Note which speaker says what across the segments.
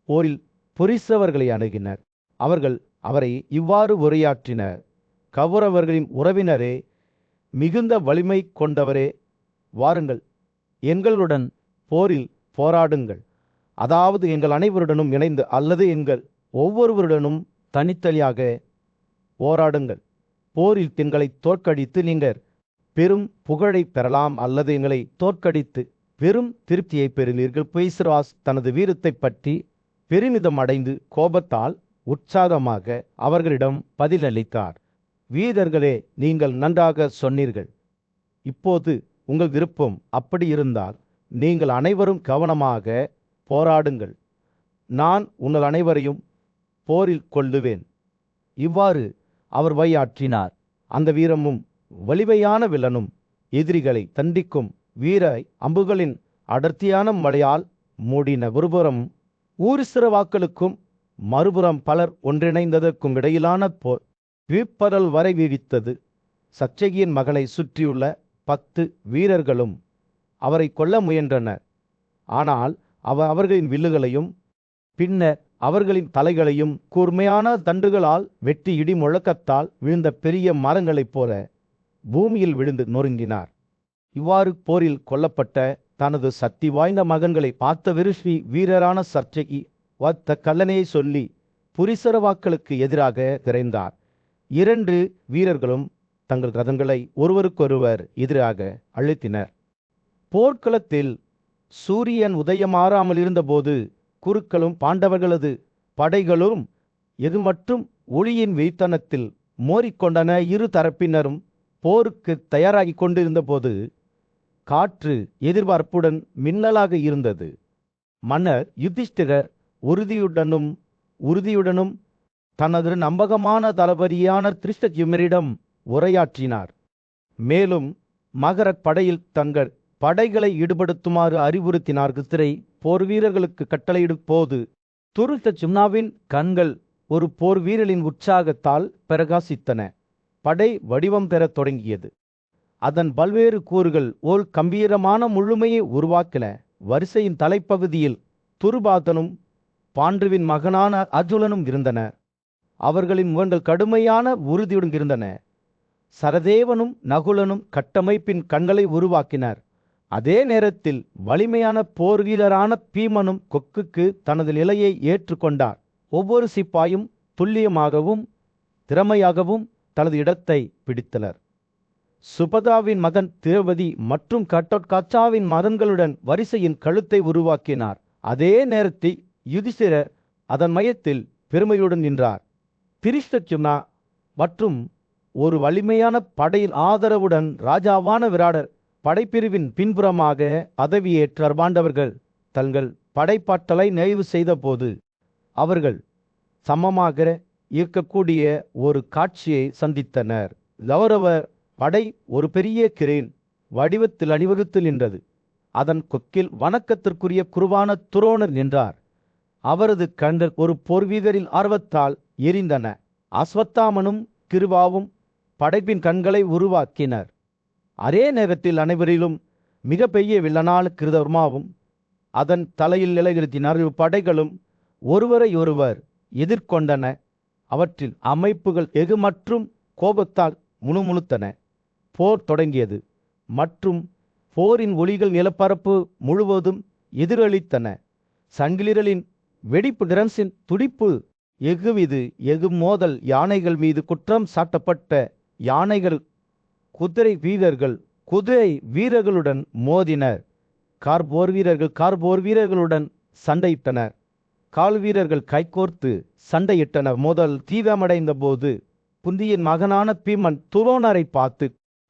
Speaker 1: போரில் புரிசவர்களை அணுகினர். அவர்கள் அவரை இவ்வாறு உரையாற்றினர்: கௌரவர்களின் உறவினரே, மிகுந்த வலிமை கொண்டவரே, வாருங்கள், எங்களுடன் போரில் போராடுங்கள். அதாவது எங்கள் அனைவருடனும் இணைந்து அல்லது எங்கள் ஒவ்வொருவருடனும் தனித்தனியாக போராடுங்கள். போரில் எங்களை தோற்கடித்து நீங்கள் பெரும் புகழை பெறலாம், அல்லது எங்களை தோற்கடித்து பெரும் திருப்தியை பெறுவீர்கள். பொய்சராஸ் தனது வீரத்தை பற்றி பெருமிதம் அடைந்து கோபத்தால் உற்சாகமாக அவர்களிடம் பதிலளித்தார்: வீரர்களே, நீங்கள் நன்றாக சொன்னீர்கள். இப்போது உங்கள் விருப்பம் அப்படி இருந்தால் நீங்கள் அனைவரும் கவனமாக போராடுங்கள். நான் உங்கள் அனைவரையும் போரில் கொல்லுவேன். இவ்வாறு அவர் வாயாற்றினார். அந்த வீரமும் வலிமையான வில்லனும் எதிரிகளை தண்டிக்கும் வீர அம்புகளின் அடர்த்தியான மழையால் மூடின. ஒருபுறம் ஊரிசிறவாக்களுக்கும் மறுபுறம் பலர் ஒன்றிணைந்ததற்கும் இடையிலான போர் வீப்பரல் வரை வீழ்த்தது. சச்சகியின் மகனை சுற்றியுள்ள 10 வீரர்களும் அவரை கொல்ல முயன்றனர். ஆனால் அவர்களின் வில்லுகளையும் பின்னர் அவர்களின் தலைகளையும் கூர்மையான தண்டுகளால் வெட்டி இடி முழக்கத்தால் விழுந்த பெரிய மரங்களைப் போல பூமியில் விழுந்து நொறுங்கினார். இவ்வாறு போரில் கொல்லப்பட்ட தனது சக்தி வாய்ந்த மகன்களை பார்த்த விருஷி வீரரான சச்சகி வத்த கல்லணையை சொல்லி புரிசரவாக்களுக்கு எதிராக விரைந்தார். 2 வீரர்களும் தங்கள் ரதங்களை ஒருவருக்கொருவர் எதிராக அழுத்தினர். போர்க்களத்தில் சூரியன் உதயமாறாமல் இருந்தபோது குருக்களும் பாண்டவர்களது படைகளும் எது மற்றும் ஒளியின் வெய்த்தனத்தில் மோரிக்கொண்டன. இரு தரப்பினரும் போருக்கு தயாராகி கொண்டிருந்த போது காற்று எதிர்பார்ப்புடன் மின்னலாக இருந்தது. மன்னர் யுதிஷ்டிரர் உறுதியுடனும் தனது நம்பகமான தளபதியான திருஷ்டத்யும்னரிடம் உரையாற்றினார். மேலும் மகரப் படையில் தங்கள் படைகளை ஈடுபடுத்துமாறு அறிவுறுத்தினார். குதிரை போர் வீரர்களுக்கு கட்டளையிடும் போது திருஷ்டத்யும்னாவின் கண்கள் ஒரு போர் வீரரின் உற்சாகத்தால் பிரகாசித்தன. படை வடிவம் பெறத் தொடங்கியது. அதன் பல்வேறு கூறுகள் ஓர் கம்பீரமான முழுமையை உருவாக்கின. வரிசையின் தலைப்பகுதியில் துருபாதனும் பாண்டுவின் மகனான அர்ஜுனனும் இருந்தனர். அவர்களின் முகங்கள் கடுமையான உறுதியுடன் இருந்தன. சரதேவனும் நகுலனும் கட்டமைப்பின் கண்களை உருவாக்கினர். அதே நேரத்தில் வலிமையான போர் வீரரான பீமனும் கொக்குக்கு தனது நிலையை ஏற்றுக்கொண்டார். ஒவ்வொரு சிப்பாயும் துல்லியமாகவும் திறமையாகவும் தனது இடத்தை பிடித்தனர். சுபதாவின் மகன் திரௌபதி மற்றும் கட்டோட்காச்சாவின் மகன்களுடன் வரிசையின் கழுத்தை உருவாக்கினார். அதே நேரத்தில் யுதிஷ்டிரர் அதன் மையத்தில் பெருமையுடன் நின்றார். திருஷ்டத்யும்னா மற்றும் ஒரு வலிமையான படையின் ஆதரவுடன் ராஜாவான விராடர் படைப்பிரிவின் பின்புறமாக பதவியேற்றார். பாண்டவர்கள் தங்கள் படைப்பாற்றலை நிறைவு செய்த போது அவர்கள் சமமாக இருக்கக்கூடிய ஒரு காட்சியை சந்தித்தனர். கௌரவர் படை ஒரு பெரிய கிரேன் வடிவத்தில் அணிவகுத்து நின்றது. அதன் கொக்கில் வணக்கத்திற்குரிய குருவான துரோணர் நின்றார். அவரது கண்கள் ஒரு போர்வீரரின் ஆர்வத்தால் எரிந்தன. அஸ்வத்தாமனும் கிருபாவும் படைப்பின் கண்களை உருவாக்கினர். அதே நேரத்தில் அனைவரிலும் மிக பெரிய வில்லனான கிருதவர்மாவும் அதன் தலையில் நிலைநிறுத்தினார். படைகளும் ஒருவரை ஒருவர் எதிர்கொண்டன. அவற்றில் அமைப்புகள் எகு மற்றும் கோபத்தால் முணுமுணுத்தன. போர் தொடங்கியது மற்றும் போரின் ஒலிகள் நிலப்பரப்பு முழுவதும் எதிரொலித்தன. சங்கிலிகளின் வெடிப்பு, டிரம்ஸின் துடிப்பு, எகு மோதல், யானைகள் மீது குற்றம் சாட்டப்பட்ட யானைகள் குதிரை வீரர்களுடன் மோதினர். கார்போர் வீரர்களுடன் சண்டையிட்டனர். கால் வீரர்கள் கைகோர்த்து சண்டையிட்டனர். மோதல் தீவிரமடைந்த போது குந்தியின் மகனான பீமன் துரோணரை பார்த்து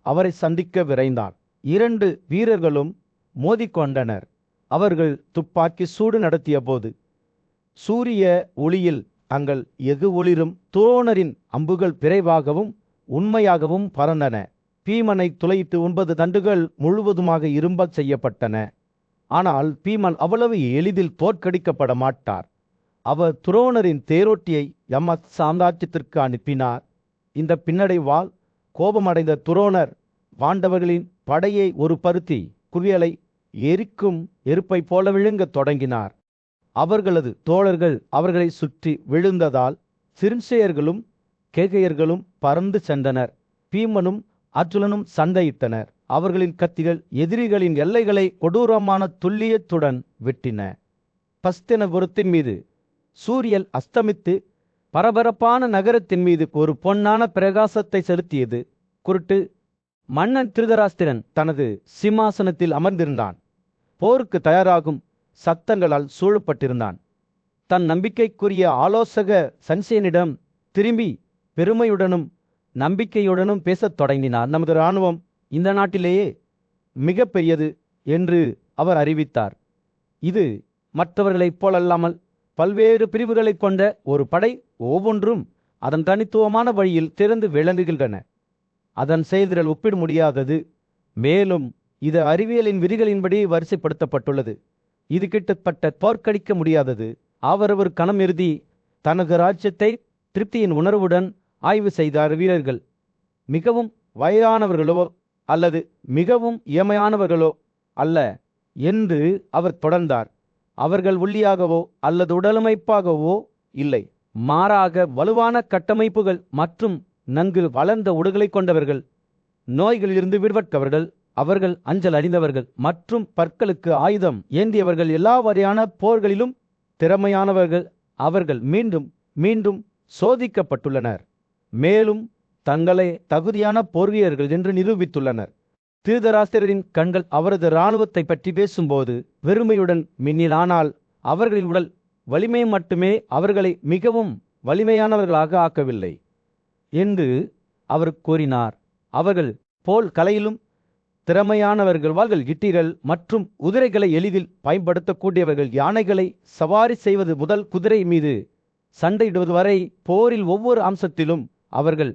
Speaker 1: அவரை சந்திக்க விரைந்தான். 2 வீரர்களும் மோதிக்கொண்டனர். அவர்கள் துப்பாக்கி சூடு நடத்திய போது சூரிய ஒளியில் அங்கள் எகு ஒளிரும் துரோணரின் அம்புகள் விரைவாகவும் உண்மையாகவும் பறந்தன. பீமனை துளையிட்டு 9 தண்டுகள் முழுவதுமாக இரும்பச் செய்யப்பட்டன. ஆனால் பீமன் அவ்வளவு எளிதில் தோற்கடிக்கப்பட மாட்டார். அவர் துரோணரின் தேரோட்டியை யமத் சாம்ராஜ்யத்திற்கு அனுப்பினார். இந்த பின்னடைவால் கோபமடைந்த துரோணர் பாண்டவர்களின் படையை ஒரு பருத்தி குவியலை எரிக்கும் எருப்பை போல விழுங்கத் தொடங்கினார். அவர்களது தோழர்கள் அவர்களை சுற்றி விழுந்ததால் சிரின்சேயர்களும் கேகையர்களும் பறந்து சென்றனர். பீமனும் அர்ஜுனனும் சண்டையிட்டனர். அவர்களின் கத்திகள் எதிரிகளின் எல்லைகளை கொடூரமான துல்லியத்துடன் வெட்டின. பஸ்தினபுரத்தின் மீது சூரியன் அஸ்தமித்து பரபரப்பான நகரத்தின் மீது ஒரு பொன்னான பிரகாசத்தை செலுத்தியது. குருட்டு மன்னன் திருதராஷ்டிரன் தனது சிம்மாசனத்தில் அமர்ந்திருந்தான். போருக்கு தயாராகும் சத்தங்களால் சூழப்பட்டிருந்தான். தன் நம்பிக்கைக்குரிய ஆலோசக சன்சேனிடம் திரும்பி பெருமையுடனும் நம்பிக்கையுடனும் பேசத் தொடங்கினார். நமது இராணுவம் இந்த நாட்டிலேயே மிக பெரியது என்று அவர் அறிவித்தார். இது மற்றவர்களைப் போலல்லாமல் பல்வேறு பிரிவுகளைக் கொண்ட ஒரு படை, ஒவ்வொன்றும் அதன் தனித்துவமான வழியில் திறந்து விளங்குகின்றன. அதன் செயல்திறன் ஒப்பிட முடியாதது. மேலும் இது அறிவியலின் விதிகளின்படி வரிசைப்படுத்தப்பட்டுள்ளது. இது கிட்டத்தட்ட தோற்கடிக்க முடியாதது. அவரவர் கணம் இறுதி தனது ராஜ்யத்தை திருப்தியின் உணர்வுடன் ஆய்வு செய்தார். வீரர்கள் மிகவும் வயதானவர்களோ அல்லது மிகவும் இயமையானவர்களோ அல்ல என்று அவர் தொடர்ந்தார். அவர்கள் ஒல்லியாகவோ அல்லது உடலமைப்பாகவோ இல்லை, மாறாக வலுவான கட்டமைப்புகள் மற்றும் நன்கு வளர்ந்த உடல்களை கொண்டவர்கள், நோய்களிலிருந்து விடுபட்டவர்கள், அவர்கள் அஞ்சல் அறிந்தவர்கள் மற்றும் பற்களுக்கு ஆயுதம் ஏந்தியவர்கள், எல்லா வகையான போர்களிலும் திறமையானவர்கள். அவர்கள் மீண்டும் மீண்டும் சோதிக்கப்பட்டுள்ளனர், மேலும் தங்களை தகுதியான போர்வீரர்கள் என்று நிரூபித்துள்ளனர். திருதராஷ்டிரரின் கண்கள் அவரது இராணுவத்தை பற்றி பேசும்போது வெறுமையுடன் மின்னில், ஆனால் அவர்களின் உடல் வலிமை மட்டுமே அவர்களை மிகவும் வலிமையானவர்களாக ஆக்கவில்லை என்று அவர் கூறினார். அவர்கள் போல் கலையிலும் திறமையானவர்கள், வாள்கள், ஈட்டிகள் மற்றும் குதிரைகளை எளிதில் பயன்படுத்தக்கூடியவர்கள். யானைகளை சவாரி செய்வது முதல் குதிரை மீது சண்டையிடுவது வரை போரில் ஒவ்வொரு அம்சத்திலும் அவர்கள்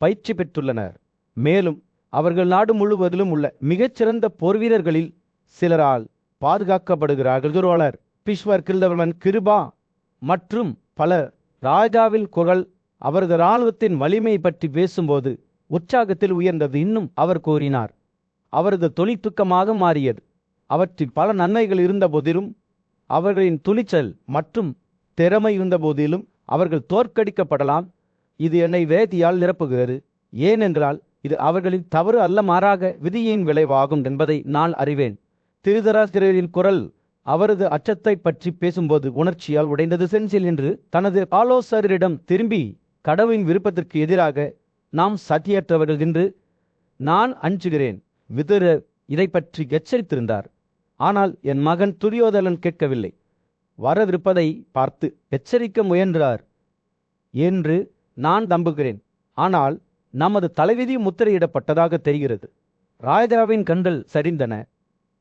Speaker 1: பயிற்சி பெற்றுள்ளனர். மேலும் அவர்கள் நாடு முழுவதிலும் உள்ள மிகச்சிறந்த போர்வீரர்களில் சிலரால் பாதுகாக்கப்படுகிறார்கள். துரோணர், பீஷ்மர், கிருதவர்மன், கிருபா மற்றும் பல. ராஜாவின் குரல் அவரது இராணுவத்தின் வலிமையை பற்றி பேசும்போது உற்சாகத்தில் உயர்ந்தது. இன்னும் அவர் கூறினார், அவரது தொழிற்துக்கமாக மாறியது. அவற்றில் பல நன்மைகள் இருந்த போதிலும், அவர்களின் துணிச்சல் மற்றும் திறமை இருந்த போதிலும் அவர்கள் தோற்கடிக்கப்படலாம். இது என்னை வேதியால் நிரப்புகிறது, ஏனென்றால் இது அவர்களின் தவறு அல்ல, மாறாக விதியின் விளைவாகும் என்பதை நான் அறிவேன். திருதராஷ்டிரரின் குரல் அவரது அச்சத்தை பற்றி பேசும்போது உணர்ச்சியால் உடைந்தது. சென்சில் என்று தனது ஆலோசகரிடம் திரும்பி, கடவுளின் விருப்பத்திற்கு எதிராக நாம் சத்தியற்றவர்கள் என்று நான் அஞ்சுகிறேன். விதுரர் இதை பற்றி எச்சரித்திருந்தார், ஆனால் என் மகன் துரியோதனன் கேட்கவில்லை. வரவிருப்பதை பார்த்து எச்சரிக்க முயன்றார் என்று நான் நம்புகிறேன், ஆனால் நமது தலைவிதி முத்திரையிடப்பட்டதாக தெரிகிறது. ராஜாவின் கண்கள் சரிந்தன.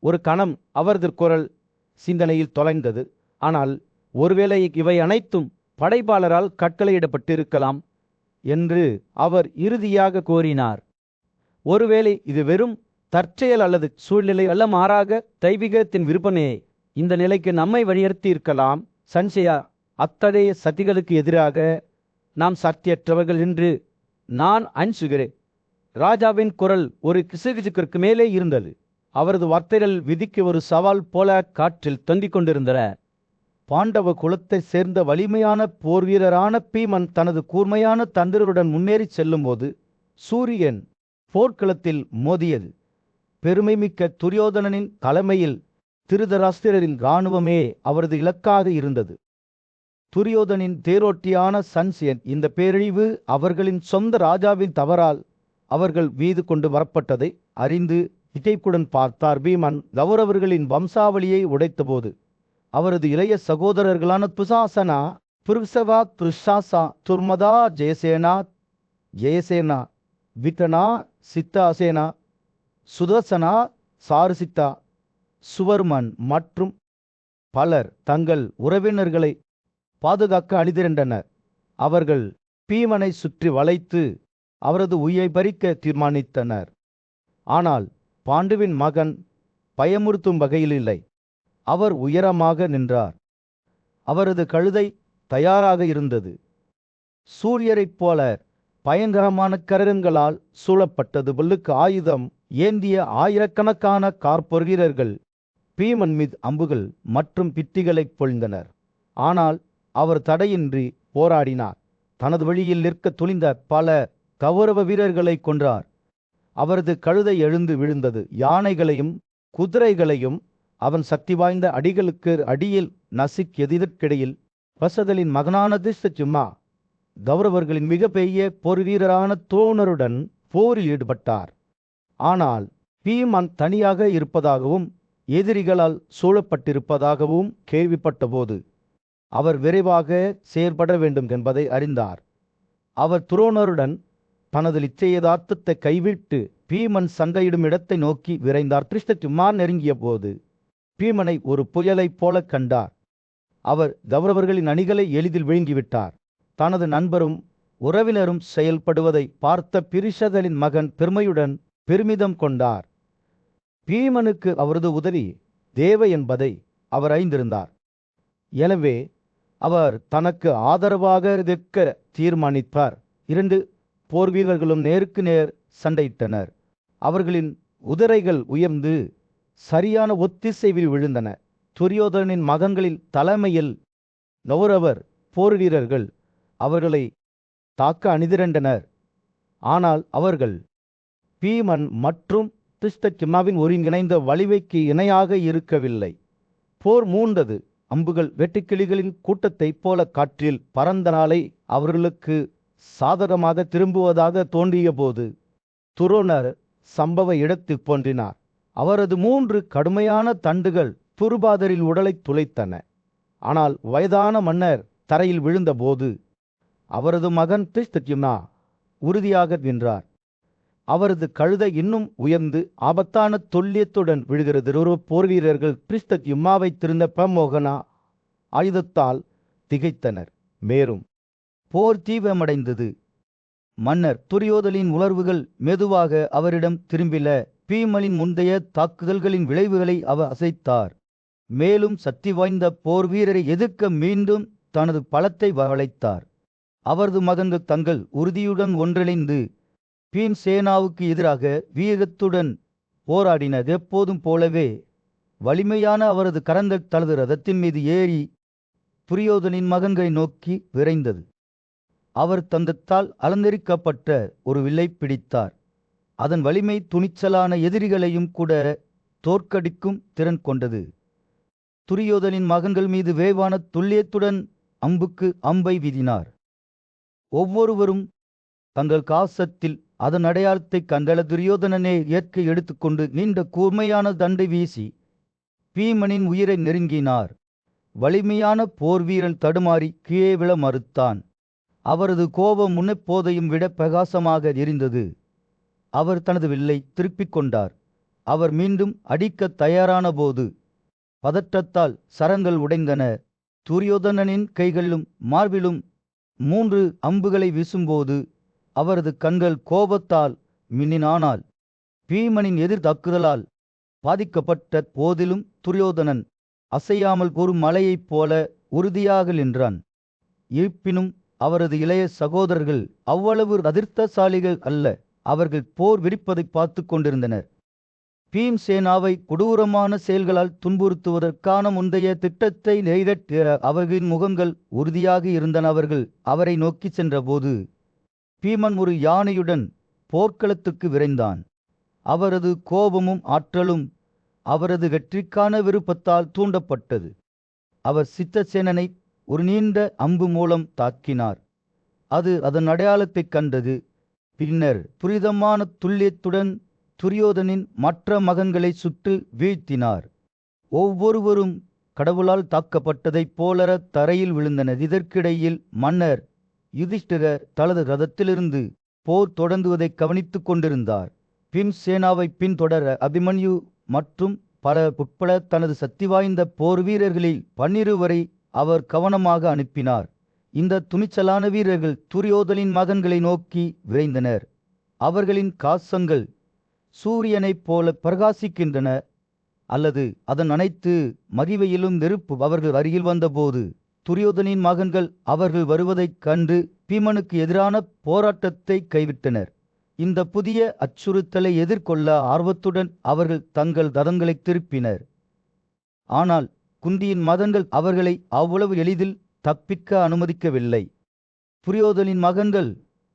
Speaker 1: ஒரு கணம் அவரது குரல் சிந்தனையில் தொலைந்தது. ஆனால் ஒருவேளை இவை அனைத்தும் படைப்பாளரால் கட்டளையிடப்பட்டிருக்கலாம் என்று அவர் இறுதியாக கூறினார். ஒருவேளை இது வெறும் தற்செயல் அல்லது சூழ்நிலை அல்ல, மாறாக தெய்வீகத்தின் விருப்பமே இந்த நிலைக்கு நம்மை வழியறுத்தி இருக்கலாம். சன்சயா, அத்தகைய சதிகளுக்கு எதிராக நாம் சத்தியற்றவர்கள் என்று நான் அஞ்சுகிறேன். ராஜாவின் குரல் ஒரு கிசுகிசுக்கிற்கு மேலே இருந்தது. அவரது வார்த்தைகள் விதிக்கு ஒரு சவால் போல காற்றில் தொங்கிக் கொண்டிருந்தன. பாண்டவ குலத்தை சேர்ந்த வலிமையான போர் வீரரான பீமன் தனது கூர்மையான தந்திரருடன் முன்னேறி செல்லும்போது சூரியன் போர்க்களத்தில் மோதியது. பெருமைமிக்க துரியோதனனின் தலைமையில் திருதராஷ்டிரரின் இராணுவமே அவரது இலக்காக இருந்தது. துரியோதனின் தேரோட்டியான சன்சேன் இந்த பேரழிவு அவர்களின் சொந்த ராஜாவின் தவறால் அவர்கள் மீது கொண்டு வரப்பட்டதை அறிந்து திகைப்புடன் பார்த்தார். பீமன் கௌரவர்களின் வம்சாவளியை உடைத்தபோது அவரது இளைய சகோதரர்களான துசாசனா, புருஷவா, துஷாசா, துர்மதா, ஜெயசேனா, ஜெயசேனா, விட்டனா, சித்தாசேனா, சுதர்சனா, சாருசித்தா, சுவர்மன் மற்றும் பலர் தங்கள் உறவினர்களை பாதுகாக்க அணிதிரண்டனர். அவர்கள் பீமனை சுற்றி வளைத்து அவரது உயிரை பறிக்க தீர்மானித்தனர். ஆனால் பாண்டுவின் மகன் பயமுறுத்தும் வகையில் இல்லை. அவர் உயரமாக நின்றார். அவரது கழுதை தயாராக இருந்தது. சூரியரைப் போல பயங்கரமான கரங்களால் சூழப்பட்டது. வில்லுக்கு ஆயுதம் ஏந்திய ஆயிரக்கணக்கான கார்பொர் வீரர்கள் பீமன் மீது அம்புகள் மற்றும் பித்திகளை பொழிந்தனர். ஆனால் அவர் தடையின்றி போராடினார். தனது வழியில் நிற்க துணிந்த பல கௌரவ வீரர்களை கொன்றார். அவரது கழுதை எழுந்து விழுந்தது. யானைகளையும் குதிரைகளையும் அவன் சக்தி வாய்ந்த அடிகளுக்கு அடியில் நசுக்கியதற்கிடையில் பசதலின் மகனான திருஷ்டத்யும்னா கௌரவர்களின் மிக பெரிய போர் வீரரான துரோணருடன் போரில் ஈடுபட்டார். ஆனால் பீமன் தனியாக இருப்பதாகவும் எதிரிகளால் சூழப்பட்டிருப்பதாகவும் கேள்விப்பட்டபோது அவர் விரைவாக செயற்பட வேண்டும் என்பதை அறிந்தார். அவர் துரோணருடன் தனது நிச்சயதார்த்தத்தை கைவிட்டு பீமன் சண்டையிடும் இடத்தை நோக்கி விரைந்தார். திருஷ்டத்யும்னா நெருங்கிய போது பீமனை ஒரு புயலைப் போல கண்டார். அவர் கௌரவர்களின் அணிகளை எளிதில் விழுங்கிவிட்டார். தனது நண்பரும் உறவினரும் செயல்படுவதை பார்த்த பிரிஷதலின் மகன் பெருமிதம் கொண்டார். பீமனுக்கு அவரது உதவி தேவை என்பதை அவர் அறிந்திருந்தார். எனவே அவர் தனக்கு ஆதரவாக நிற்க தீர்மானித்தார். 2 போர் வீரர்களும் நேருக்கு நேர் சண்டையிட்டனர். அவர்களின் குதிரைகள் உயர்ந்து சரியான ஒத்திசைவில் விழுந்தன. துரியோதனின் மகன்களின் தலைமையில் கௌரவர் போர் வீரர்கள் அவர்களை தாக்க அணிதிரண்டனர். ஆனால் அவர்கள் பீமன் மற்றும் திருஷ்டத்யும்னாவின் ஒருங்கிணைந்த வலிமைக்கு இணையாக இருக்கவில்லை. போர் மூண்டது. அம்புகள் வெட்டுக்கிளிகளின் கூட்டத்தைப் போல காற்றில் பறந்த நாளை அவர்களுக்கு சாதகமாக திரும்புவதாக தோன்றிய போது துரோணர் சம்பவ இடத்தில் தோன்றினார். அவரது 3 கடுமையான தண்டுகள் துருபாதரின் உடலை துளைத்தன. ஆனால் வயதான மன்னர் தரையில் விழுந்தபோது அவரது மகன் திருஷ்டத்யும்னா உறுதியாக நின்றார். அவரது கழுதை இன்னும் உயர்ந்து ஆபத்தான தொல்லியத்துடன் விழுகிறது. ஒரு போர் வீரர்கள் திருஷ்டத்யும்னாவை திருந்த பிரமோகனா ஆயுதத்தால் திகைத்தனர். மேலும் போர் தீவிரமடைந்தது. மன்னர் துரியோதனின் உணர்வுகள் மெதுவாக அவரிடம் திரும்பின. பீமனின் முந்தைய தாக்குதல்களின் விளைவுகளை அவர் அசைத்தார். மேலும் சக்தி வாய்ந்த போர் வீரரை எதிர்க்க மீண்டும் தனது பலத்தை வளைத்தார். அவரது மகன்கள் தங்கள் உறுதியுடன் ஒன்றிணைந்து பீம்சேனாவுக்கு எதிராக வீரத்துடன் போராடினர். எப்போதும் போலவே வலிமையான அவரது கரங்கள் தனது ரதத்தின் மீது ஏறி துரியோதனின் மகன்களை நோக்கி விரைந்தது. அவர் தந்தத்தால் அலங்கரிக்கப்பட்ட ஒரு வில்லை பிடித்தார். அதன் வலிமை துணிச்சலான எதிரிகளையும் கூட தோற்கடிக்கும் திறன் கொண்டது. துரியோதனின் மகன்கள் மீது வேவான துல்லியத்துடன் அம்புக்கு அம்பை வீதினார். ஒவ்வொருவரும் தங்கள் காசத்தில் அதன் அடையாளத்தை கண்டள துரியோதனனே இயற்கை எடுத்துக்கொண்டு நீண்ட கூர்மையான தண்டை வீசி பீமனின் உயிரை நெருங்கினார். வலிமையான போர் வீரன் தடுமாறி கீழே விழ மறுத்தான். அவரது கோபம் முன்னெப்போதையும் விட பிரகாசமாக எரிந்தது. அவர் தனது வில்லை திருப்பிக் கொண்டார். அவர் மீண்டும் அடிக்க தயாரான போது பதற்றத்தால் சரங்கள் உடைந்தன. துரியோதனனின் கைகளிலும் மார்பிலும் 3 அம்புகளை வீசும்போது அவரது கண்கள் கோபத்தால் மின்னினானால் பீமனின் எதிர் தாக்குதலால் பாதிக்கப்பட்ட போதிலும் துரியோதனன் அசையாமல் ஒரு மலையைப் போல உறுதியாக நின்றான். இருப்பினும் அவரது இளைய சகோதரர்கள் அவ்வளவு அதிர்ஷ்டசாலிகள் அல்ல. அவர்கள் போர் விரிப்பதை பார்த்து கொண்டிருந்தனர். பீம்சேனாவை கொடூரமான செயல்களால் துன்புறுத்துவதற்கான முந்தைய திட்டத்தை நிறைவேற்ற அவர்களின் முகங்கள் உறுதியாக இருந்தன. அவர்கள் அவரை நோக்கி சென்றபோது பீமன் ஒரு யானையுடன் போர்க்களத்துக்கு விரைந்தான். அவரது கோபமும் ஆற்றலும் அவரது வெற்றிக்கான விருப்பத்தால் தூண்டப்பட்டது. அவர் சித்தசேனனை ஒரு நீண்ட அம்பு மூலம் தாக்கினார். அது அதன் அடையாளத்தைக் கண்டது. பின்னர் துரிதமான துல்லியத்துடன் துரியோதனின் மற்ற மகன்களை சுட்டு வீழ்த்தினார். ஒவ்வொருவரும் கடவுளால் தாக்கப்பட்டதைப் போலற தரையில் விழுந்தனர். இதற்கிடையில் மன்னர் யுதிஷ்டிரர் தனது ரதத்திலிருந்து போர் தொடங்குவதை கவனித்துக் கொண்டிருந்தார். பீம்சேனாவை பின்தொடர அபிமன்யு மற்றும் பல உட்பட தனது சக்தி வாய்ந்த போர் வீரர்களில் 12 அவர் கவனமாக அனுப்பினார். இந்த துணிச்சலான வீரர்கள் துரியோதனின் மகன்களை நோக்கி விரைந்தனர். அவர்களின் காசங்கள் சூரியனைப் போல பிரகாசிக்கின்றன. அல்லது அதன் அனைத்து மகிமையிலும் நெருப்பு. அவர்கள் அருகில் வந்தபோது துரியோதனின் மகன்கள் அவர்கள் வருவதைக் கண்டு பீமனுக்கு எதிரான போராட்டத்தை கைவிட்டனர். இந்த புதிய அச்சுறுத்தலை எதிர்கொள்ள ஆர்வத்துடன் அவர்கள் தங்கள் ரதங்களை திருப்பினர். ஆனால் குந்தியின் மகன்கள் அவர்களை அவ்வளவு எளிதில் தப்பிக்க அனுமதிக்கவில்லை. துரியோதனின் மகன்கள்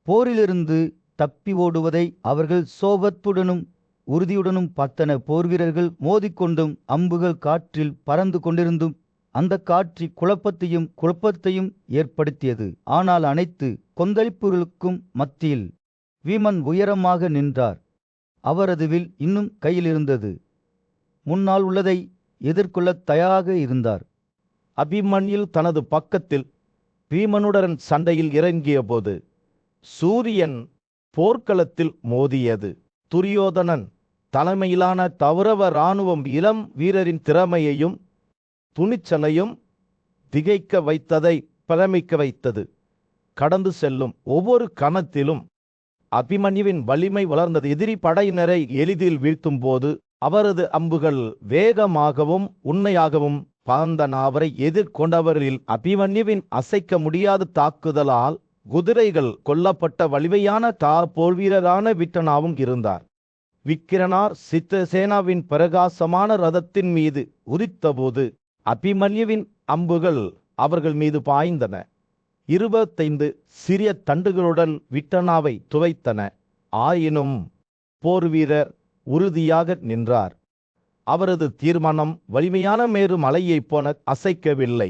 Speaker 1: போரிலிருந்து தப்பி ஓடுவதை அவர்கள் சோபத்துடனும் உறுதியுடனும் பார்த்தன. போர்வீரர்கள் மோதிக்கொண்டும் அம்புகள் காற்றில் பறந்து கொண்டிருந்தும் அந்த காட்சி குழப்பத்தையும் ஏற்படுத்தியது. ஆனால் அனைத்து கொந்தளிப்புகளுக்கும் மத்தியில் வீமன் உயரமாக நின்றார். அவரது வில் இன்னும் கையில் இருந்தது. முன்னால் உள்ளதை எதிர்கொள்ளத் தயாராக இருந்தார்.
Speaker 2: அபிமன்யு தனது பக்கத்தில் பீமனுடன் சண்டையில் இறங்கிய போது சூரியன் போர்க்களத்தில் மோதியது. துரியோதனன் தலைமையிலான கௌரவ இராணுவம் இளம் வீரரின் திறமையையும் துணிச்சலையும் திகைக்க வைத்ததை பிரமிக்க வைத்தது. கடந்து செல்லும் ஒவ்வொரு கணத்திலும் அபிமன்யுவின் வலிமை வளர்ந்தது. எதிரி படையினரை எளிதில் வீழ்த்தும் போது அவரது அம்புகள் வேகமாகவும் உண்மையாகவும் பாய்ந்தன. அவரை எதிர்கொண்டவரில் அபிமன்யுவின் அசைக்க முடியாத தாக்குதலால் குதிரைகள் கொல்லப்பட்ட வலிமையான போர்வீரரான விட்டனாவும் இருந்தார். விக்கிரனார் சித்தசேனாவின் பிரகாசமான ரதத்தின் மீது உதித்தபோது அபிமன்யுவின் அம்புகள் அவர்கள் மீது பாய்ந்தன. 25 சிறிய தண்டுகளுடன் விட்டனாவை துவைத்தன. ஆயினும் போர்வீரர் உறுதியாக நின்றார். அவரது தீர்மானம் வலிமையான மேரு மலையைப் போல அசைக்கவில்லை.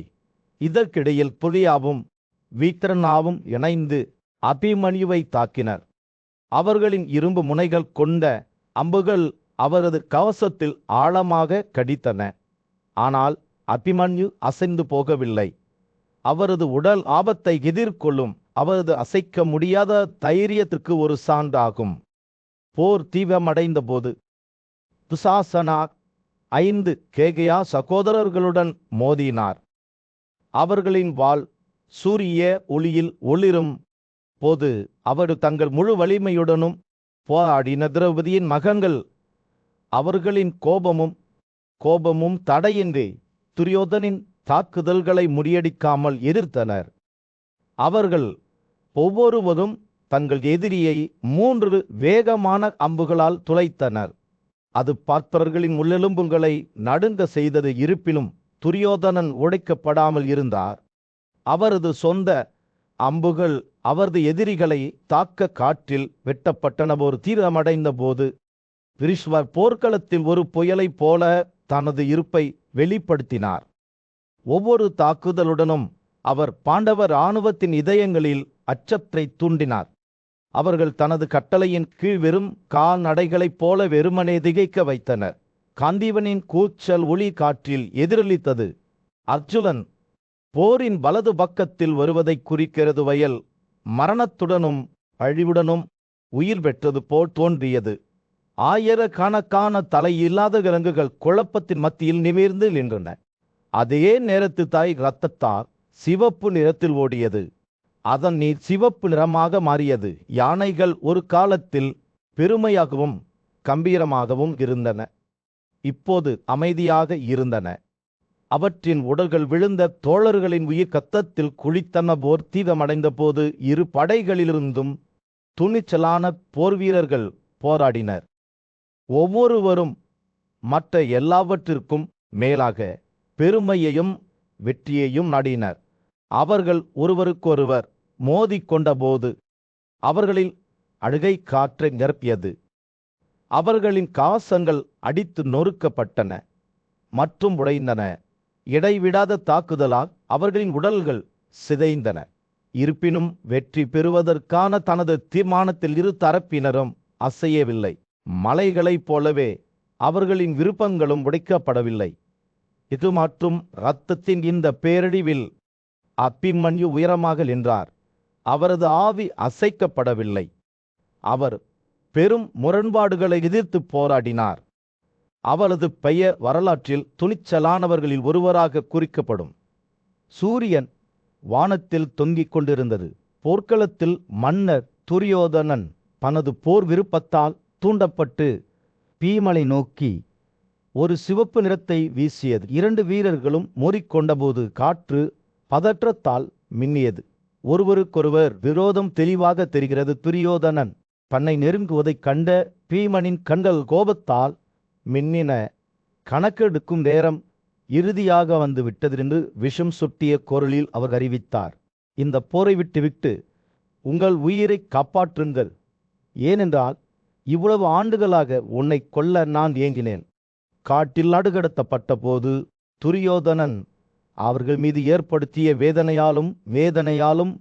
Speaker 2: இதற்கிடையில் புலியாவும் விக்கிரனாவும் இணைந்து அபிமன்யுவை தாக்கினர். அவர்களின் இரும்பு முனைகள் கொண்ட அம்புகள் அவரது கவசத்தில் ஆழமாக கடித்தன. ஆனால் அபிமன்யு அசைந்து போகவில்லை. அவரது உடல் ஆபத்தை எதிர்கொள்ளும் அவரது அசைக்க முடியாத தைரியத்திற்கு ஒரு சான்றாகும். போர் தீவிரமடைந்த போது துசாசனா 5 கேகயா சகோதரர்களுடன் மோதினார். அவர்களின் வாள் சூரிய ஒளியில் ஒளிரும் போது அவர் தங்கள் முழு வலிமையுடனும் போராடின. திரௌபதியின் மகன்கள் அவர்களின் கோபமும் தடையின்றி துரியோதனின் தாக்குதல்களை முறியடிக்காமல் எதிர்த்தனர். அவர்கள் ஒவ்வொருவரும் தங்கள் எதிரியை 3 வேகமான அம்புகளால் துளைத்தனர். அது பார்த்தவர்களின் உள்ளெலும்புகளை நடுங்க செய்தது. இருப்பினும் துரியோதனன் உடைக்கப்படாமல் இருந்தார். அவரது சொந்த அம்புகள் அவரது எதிரிகளை தாக்க காற்றில் வெட்டப்பட்டன. ஒரு தீவிரமடைந்த போது பிரிஷ்வர் போர்க்களத்தில் ஒரு புயலைப் போல தனது இருப்பை வெளிப்படுத்தினார். ஒவ்வொரு தாக்குதலுடனும் அவர் பாண்டவ இராணுவத்தின் இதயங்களில் அச்சத்தை தூண்டினார். அவர்கள் தனது கட்டளையின் கீழ் வெறும் கால்நடைகளைப் போல வெறுமனே திகைக்க வைத்தனர். காந்தீவனின் கூச்சல் ஒளி காற்றில் எதிரொலித்தது. அர்ஜுனன் போரின் வலது பக்கத்தில் வருவதை குறிக்கிறது. வயல் மரணத்துடனும் அழிவுடனும் உயிர் பெற்றது போல் தோன்றியது. ஆயிரக்கணக்கான தலையில்லாத விலங்குகள் குழப்பத்தின் மத்தியில் நிமிர்ந்து நின்றன. அதே நேரத்தில் தாய் இரத்தத்தால் சிவப்பு நிறத்தில் ஓடியது. அதன் நீர் சிவப்பு நிறமாக மாறியது. யானைகள் ஒரு காலத்தில் பெருமையாகவும் கம்பீரமாகவும் இருந்தன. இப்போது அமைதியாக இருந்தன. அவற்றின் உடல்கள் விழுந்த தோழர்களின் உயிர் கத்தத்தில் குளித்தன. போர் தீவிரமடைந்த போது 2 படைகளிலிருந்தும் துணிச்சலான போர்வீரர்கள் போராடினர். ஒவ்வொருவரும் மற்ற எல்லாவற்றிற்கும் மேலாக பெருமையையும் வெற்றியையும் நாடினர். அவர்கள் ஒருவருக்கொருவர் மோதிக்கொண்ட போது அவர்களில் அழுகை காற்றை நிரப்பியது. அவர்களின் கவசங்கள் அடித்து நொறுக்கப்பட்டன மற்றும் உடைந்தன. இடைவிடாத தாக்குதலால் அவர்களின் உடல்கள் சிதைந்தன. இருப்பினும் வெற்றி பெறுவதற்கான தனது தீர்மானத்தில் 2 தரப்பினரும் அசையவில்லை. மலைகளைப் போலவே அவர்களின் விருப்பங்களும் உடைக்கப்படவில்லை. இது மற்றும் இரத்தத்தின் இந்த பேரழிவில் அபிமன்யு உயரமாக நின்றார். அவரது ஆவி அசைக்கப்படவில்லை. அவர் பெரும் முரண்பாடுகளை எதிர்த்து போராடினார். அவரது பெயர் வரலாற்றில் துணிச்சலானவர்களில் ஒருவராக குறிக்கப்படும். சூரியன் வானத்தில் தொங்கிக் கொண்டிருந்தது. போர்க்களத்தில் மன்னர் துரியோதனன் தனது போர் விருப்பத்தால் தூண்டப்பட்டு பீமலை நோக்கி ஒரு சிவப்பு நிறத்தை வீசியது. 2 வீரர்களும் மோதிக்கொண்டபோது காற்று பதற்றத்தால் மின்னியது. ஒருவருக்கொருவர் விரோதம் தெளிவாக தெரிகிறது. துரியோதனன் தன்னை நெருங்குவதைக் கண்ட பீமனின் கண்கள் கோபத்தால் மின்னின. கணக்கெடுக்கும் நேரம் இறுதியாக வந்து விட்டதென்று விஷம் சுட்டிய குரலில் அவர் அறிவித்தார். இந்த போரை விட்டுவிட்டு உங்கள் உயிரை காப்பாற்றுங்கள். ஏனென்றால் இவ்வளவு ஆண்டுகளாக உன்னை கொல்ல நான் ஏங்கினேன். காட்டில் நடுகடத்தப்பட்ட போது துரியோதனன் அவர்கள் மீது ஏற்படுத்திய வேதனையாலும்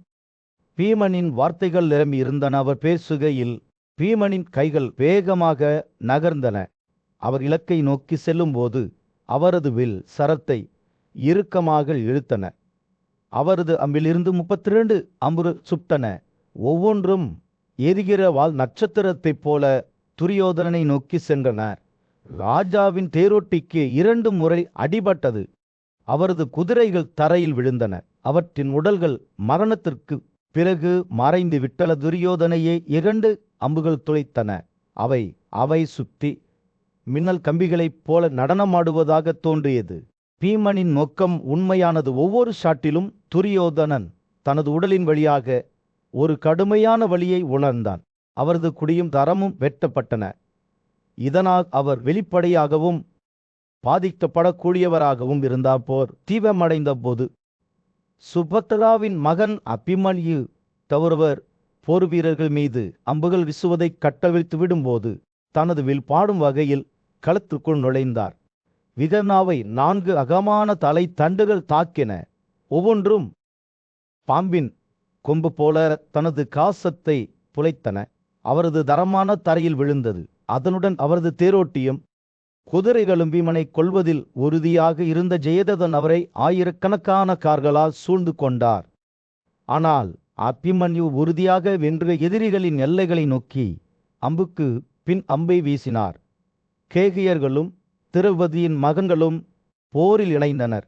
Speaker 2: பீமனின் வார்த்தைகள் நிரம்பி இருந்தன. அவர் பேசுகையில் பீமனின் கைகள் வேகமாக நகர்ந்தன. அவர் இலக்கை நோக்கி செல்லும்போது அவரது வில் சரத்தை இறுக்கமாக இழுத்தன. அவரது அம்பிலிருந்து 32 அம்புகள் சுட்டன. ஒவ்வொன்றும் எரிகிற வாள் நட்சத்திரத்தைப் போல துரியோதனனை நோக்கி சென்றன. ராஜாவின் தேரோட்டிக்கு 2 முறை அடிபட்டது. அவரது குதிரைகள் தரையில் விழுந்தன. அவற்றின் உடல்கள் மரணத்திற்கு பிறகு மறைந்து விட்டன. துரியோதனையே 2 அம்புகள் துளைத்தன. அவை சுத்தி மின்னல் கம்பிகளைப் போல நடனமாடுவதாக தோன்றியது. பீமனின் நோக்கம் உண்மையானது. ஒவ்வொரு ஷாட்டிலும் துரியோதனன் தனது உடலின் வழியாக ஒரு கடுமையான வலியை உணர்ந்தான். அவரது குடியும் தரமும் வெட்டப்பட்டன. இதனால் அவர் வெளிப்படையாகவும் பாதிக்கப்படக்கூடியவராகவும் இருந்தார். போர் தீவிரமடைந்த போது சுபத்ராவின் மகன் அபிமன்யு தவிரவர் போர் வீரர்கள் மீது அம்புகள் வீசுவதை கட்டவிழ்த்து விடும்போது தனது வில் பாடும் வகையில் களத்திற்குள் நுழைந்தார். விகர்ணாவை 4 அகமான தலை தண்டுகள் தாக்கின. ஒவ்வொன்றும் பாம்பின் கொம்பு போல தனது காசத்தை புலைத்தன. அவரது தரமான தரையில் விழுந்தது. அதனுடன் அவரது தேரோட்டியும் குதிரைகளும் பீமனை கொல்வதில் உறுதியாக இருந்த ஜெயததன் அவரை ஆயிரக்கணக்கான கார்களால் சூழ்ந்து கொண்டார். ஆனால் அபிமன்யு உறுதியாக வென்று எதிரிகளின் எல்லைகளை நோக்கி அம்புக்கு பின் அம்பை வீசினார். கேகியர்களும் திரௌபதியின் மகன்களும் போரில் இணைந்தனர்.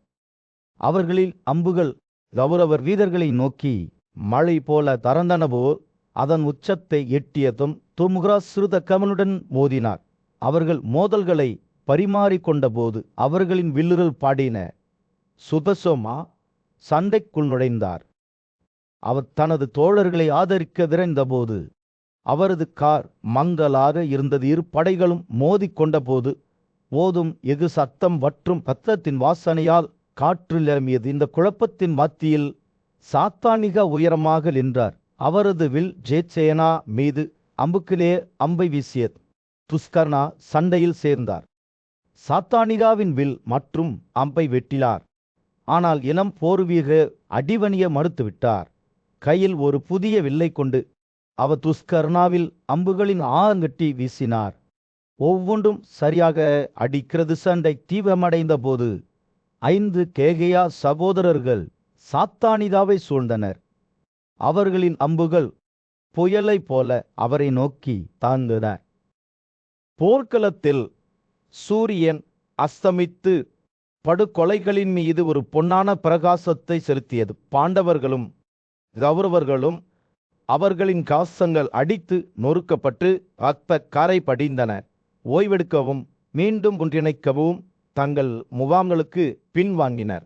Speaker 2: அவர்களில் அம்புகள் கௌரவர் வீரர்களை நோக்கி மழை போல தரந்தனவோ அதன் உச்சத்தை எட்டியதும் துமுகராசுருத கமனுடன் மோதினார். அவர்கள் மோதல்களை பரிமாறிக்கொண்ட போது அவர்களின் வில்லுகள் பாடின. சுபசோமா சண்டைக்குள் நுழைந்தார். அவர் தனது தோழர்களை ஆதரிக்க விரைந்தபோது அவரது கார் மங்கலாக இருந்தது. 2 படைகளும் மோதிக்கொண்ட போது ஓதும் எகு சத்தம் மற்றும் பத்தத்தின் வாசனையால் காற்று நிரம்பியது. இந்த குழப்பத்தின் மத்தியில் சாத்தானிக உயரமாக நின்றார். அவரது வில் ஜெயசேனா மீது அம்புக்கிலே அம்பை வீசியது. துஸ்கர்னா சண்டையில் சேர்ந்தார். சாத்தானிகாவின் வில் மற்றும் அம்பை வெட்டினார். ஆனால் இளம் போர்வீரர் அடிவணிய மறுத்துவிட்டார். கையில் ஒரு புதிய வில்லை கொண்டு அவர் துஸ்கர்னாவில் அம்புகளின் ஆங்கட்டி வீசினார். ஒவ்வொன்றும் சரியாக அடிக்கிறது. சண்டை தீவிரமடைந்த போது 5 கேகயா சகோதரர்கள் சாத்தானிகாவை சூழ்ந்தனர். அவர்களின் அம்புகள் புயலை போல அவரை நோக்கி தாழ்ந்தன. போர்க்களத்தில் சூரியன் அஸ்தமித்து படுகொலைகளின் மீது ஒரு பொன்னான பிரகாசத்தை செலுத்தியது. பாண்டவர்களும் கௌரவர்களும் அவர்களின் காசங்கள் அடித்து நொறுக்கப்பட்டு ரத்த காரை படிந்தன. ஓய்வெடுக்கவும் மீண்டும் ஒன்றிணைக்கவும் தங்கள் முகாம்களுக்கு பின்வாங்கினர்.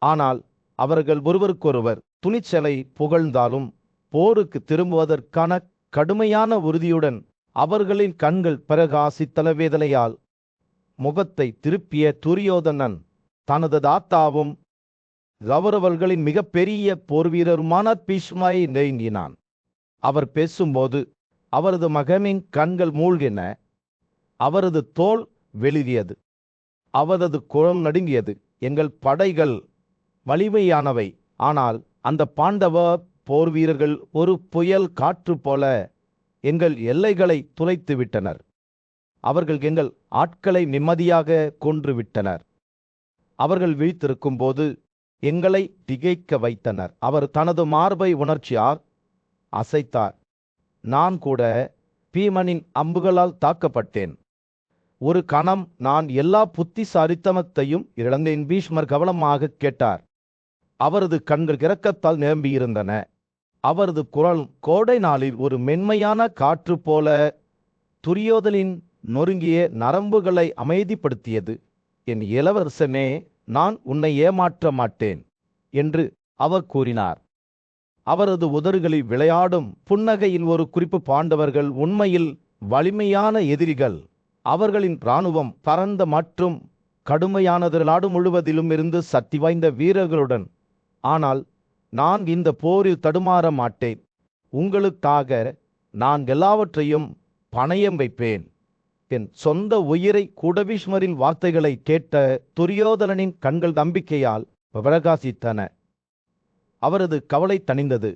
Speaker 2: ஆனால் அவர்கள் ஒருவருக்கொருவர் துணிச்சலை புகழ்ந்தாலும் போருக்கு திரும்புவதற்கான கடுமையான உறுதியுடன் அவர்களின் கண்கள் பிரகாசித்தன. வேதனையால் முகத்தை திருப்பிய துரியோதனன் தனது தாத்தாவும் கௌரவர்களின் மிகப்பெரிய போர்வீரருமான பீஷ்மரை நெருங்கினான். அவர் பேசும்போது அவரது மகனின் கண்கள் மூழ்கின. அவரது தோல் வெளிரியது. அவரது குரல் நடுங்கியது. எங்கள் படைகள் வலிமையானவை, ஆனால் அந்த பாண்டவ போர் வீரர்கள் ஒரு புயல் காற்று போல எங்கள் எல்லைகளை துளைத்து விட்டனர். அவர்கள் எங்கள் ஆட்களை நிம்மதியாக கொன்றுவிட்டனர். அவர்கள் விழித்திருக்கும் போது எங்களை திகைக்க வைத்தனர். அவர் தனது மார்பை உணர்ச்சியால் அசைத்தார். நான் கூட பீமனின் அம்புகளால் தாக்கப்பட்டேன். ஒரு கணம் நான் எல்லா புத்திசாலித்தனத்தையும் இழந்தேன். பீஷ்மர் கவனமாக கேட்டார். அவரது கண்கள் இரக்கத்தால் நிரம்பியிருந்தன. அவரது குரல் கோடை நாளில் ஒரு மென்மையான காற்று போல துரியோதனின் நொறுங்கிய நரம்புகளை அமைதிப்படுத்தியது. என் இளவரசனே, நான் உன்னை ஏமாற்ற மாட்டேன் என்று அவர் கூறினார். அவரது உதடுகளில் விளையாடும் புன்னகையின் ஒரு குறிப்பு. பாண்டவர்கள் உண்மையில் வலிமையான எதிரிகள். அவர்களின் இராணுவம் பரந்த மற்றும் கடுமையானது நாடு முழுவதிலும் இருந்து சக்தி வாய்ந்த வீரர்களுடன். ஆனால் நான் இந்த போரில் தடுமாற மாட்டேன். உங்களுக்காக நான் எல்லாவற்றையும் பணயம் வைப்பேன். என் சொந்த உயிரை குடபீஷ்மரின் வார்த்தைகளை கேட்ட துரியோதனனின் கண்கள் நம்பிக்கையால் பிரகாசித்தன. அவரது கவலை தணிந்தது.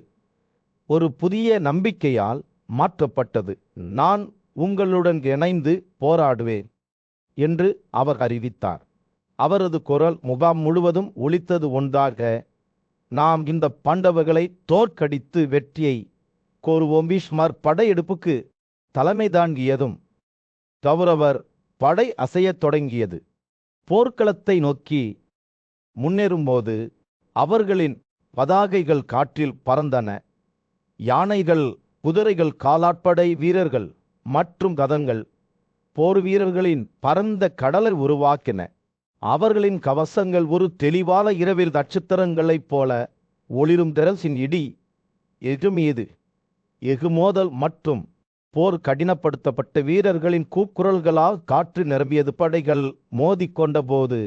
Speaker 2: ஒரு புதிய நம்பிக்கையால் மாற்றப்பட்டது. நான் உங்களுடன் இணைந்து போராடுவேன் என்று அவர் அறிவித்தார். அவரது குரல் முகாம் முழுவதும் ஒலித்தது ஒன்றாக. நாம் இந்த பாண்டவர்களை தோற்கடித்து வெற்றியை கோருவோம். பீஷ்மர் படையெடுப்புக்கு தலைமை தாங்கியதும் கௌரவர் படை அசையத் தொடங்கியது. போர்க்களத்தை நோக்கி முன்னேறும்போது அவர்களின் பதாகைகள் காற்றில் பறந்தன. யானைகள், குதிரைகள், காலாட்படை வீரர்கள் மற்றும் ரதங்கள் போர் வீரர்களின் பரந்த கடலை உருவாக்கின. அவர்களின் கவசங்கள் ஒரு தெளிவான இரவில் நட்சத்திரங்களைப் போல ஒளிரும். தெரசின் இடி, எகுமீது எகுமோதல் மற்றும் போர் கடினப்படுத்தப்பட்ட வீரர்களின் கூக்குரல்களால் காற்று நிரம்பியது. படைகள் மோதிக்கொண்ட போது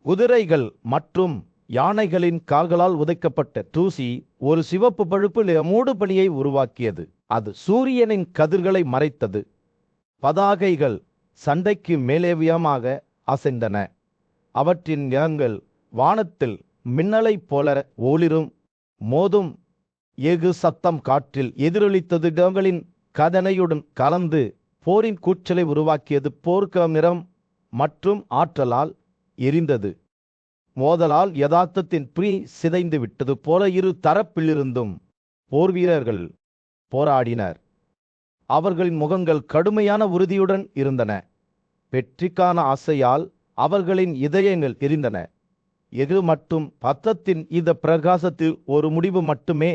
Speaker 2: குதிரைகள் மற்றும் யானைகளின் கால்களால் உதைக்கப்பட்ட தூசி ஒரு சிவப்பு பழுப்பு மூடுபனியை உருவாக்கியது. அது சூரியனின் கதிர்களை மறைத்தது. பதாகைகள் சண்டைக்கு மேலேவியமாக அசைந்தன. அவற்றின் நிறங்கள் வானத்தில் மின்னலைப் போல ஒளிரும். மோதும் எஃகு சத்தம் காற்றில் எதிரொலித்தது. இடங்களின் கதனையுடன் கலந்து போரின் கூச்சலை உருவாக்கியது. போர்க்களம் நிறம் மற்றும் ஆற்றலால் எரிந்தது. மோதலால் யதார்த்தத்தின் பிரி சிதைந்து விட்டது போல இரு தரப்பிலிருந்தும் போர் வீரர்கள் போராடினர். அவர்களின் முகங்கள் கடுமையான உறுதியுடன் இருந்தன. வெற்றிக்கான ஆசையால் அவர்களின் இதயங்கள் எரிந்தன. எது மட்டும் பத்தத்தின் இந்த பிரகாசத்தில் ஒரு முடிவு மட்டுமே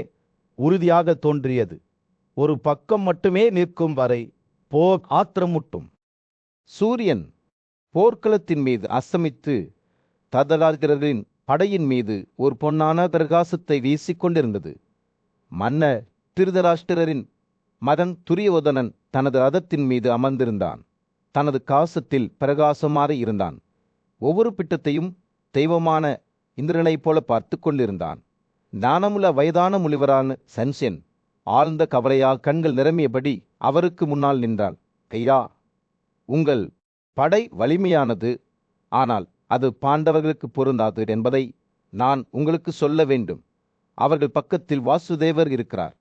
Speaker 2: உறுதியாக தோன்றியது. ஒரு பக்கம் மட்டுமே நிற்கும் வரை போர் ஆத்திரமுட்டும்.
Speaker 3: சூரியன் போர்க்களத்தின் மீது அஸ்தமித்து ததராஜர்களின் படையின் மீது ஒரு பொன்னான பிரகாசத்தை வீசிக்கொண்டிருந்தது. மன்னர் திருதராஷ்டிரரின் மகன் துரியோதனன் தனது ரதத்தின் மீது அமர்ந்திருந்தான். தனது காசத்தில் பிரகாசமாக இருந்தான். ஒவ்வொரு பிட்டத்தையும் தெய்வமான இந்திரனைப் போல பார்த்து கொண்டிருந்தான். ஞானமுள்ள வயதான முனிவரான சன்சேன் ஆழ்ந்த கவலையால் கண்கள் நிரம்பியபடி அவருக்கு முன்னால் நின்றான். ஐயா, உங்கள் படை வலிமையானது, ஆனால் அது பாண்டவர்களுக்கு பொருந்தாது என்பதை நான் உங்களுக்கு சொல்ல வேண்டும். அவர்கள் பக்கத்தில் வாசுதேவர் இருக்கிறார்.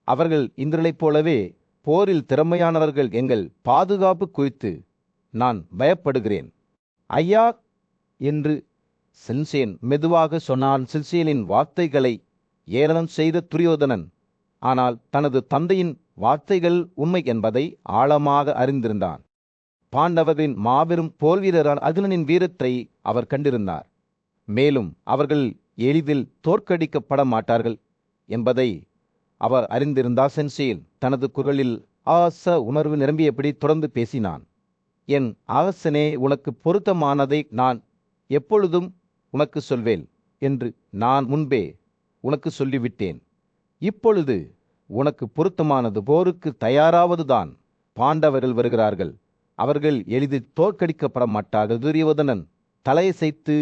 Speaker 3: அவர்கள் இந்திரனைப் போலவே போரில் திறமையானவர்கள். எங்கள் பாதுகாப்பு குறித்து நான் பயப்படுகிறேன். ஐயா என்று சில்சேன் மெதுவாக சொன்னான். சில்சேனின் வார்த்தைகளை ஏளனம் செய்த துரியோதனன் ஆனால் தனது தந்தையின் வார்த்தைகள் உண்மை என்பதை ஆழமாக அறிந்திருந்தான். பாண்டவர்களின் மாபெரும் போர்வீரரான அர்ஜுனனின் வீரத்தை அவர் கண்டிருந்தார். மேலும் அவர்கள் எளிதில் தோற்கடிக்கப்பட மாட்டார்கள் என்பதை அவர் அறிந்திருந்தார். சென்சேன் தனது குரலில் ஆச உணர்வு நிரம்பியபடி தொடர்ந்து பேசினான். என் அரசனே, உனக்கு பொருத்தமானதை நான் எப்பொழுதும் உனக்கு சொல்வேன் என்று நான் முன்பே உனக்கு சொல்லிவிட்டேன். இப்பொழுது உனக்கு பொருத்தமானது போருக்கு தயாராவதுதான். பாண்டவர்கள் வருகிறார்கள். அவர்கள் எளிதில் தோற்கடிக்கப்பட மாட்டார்கள். துரியோதனன் தலையசைத்து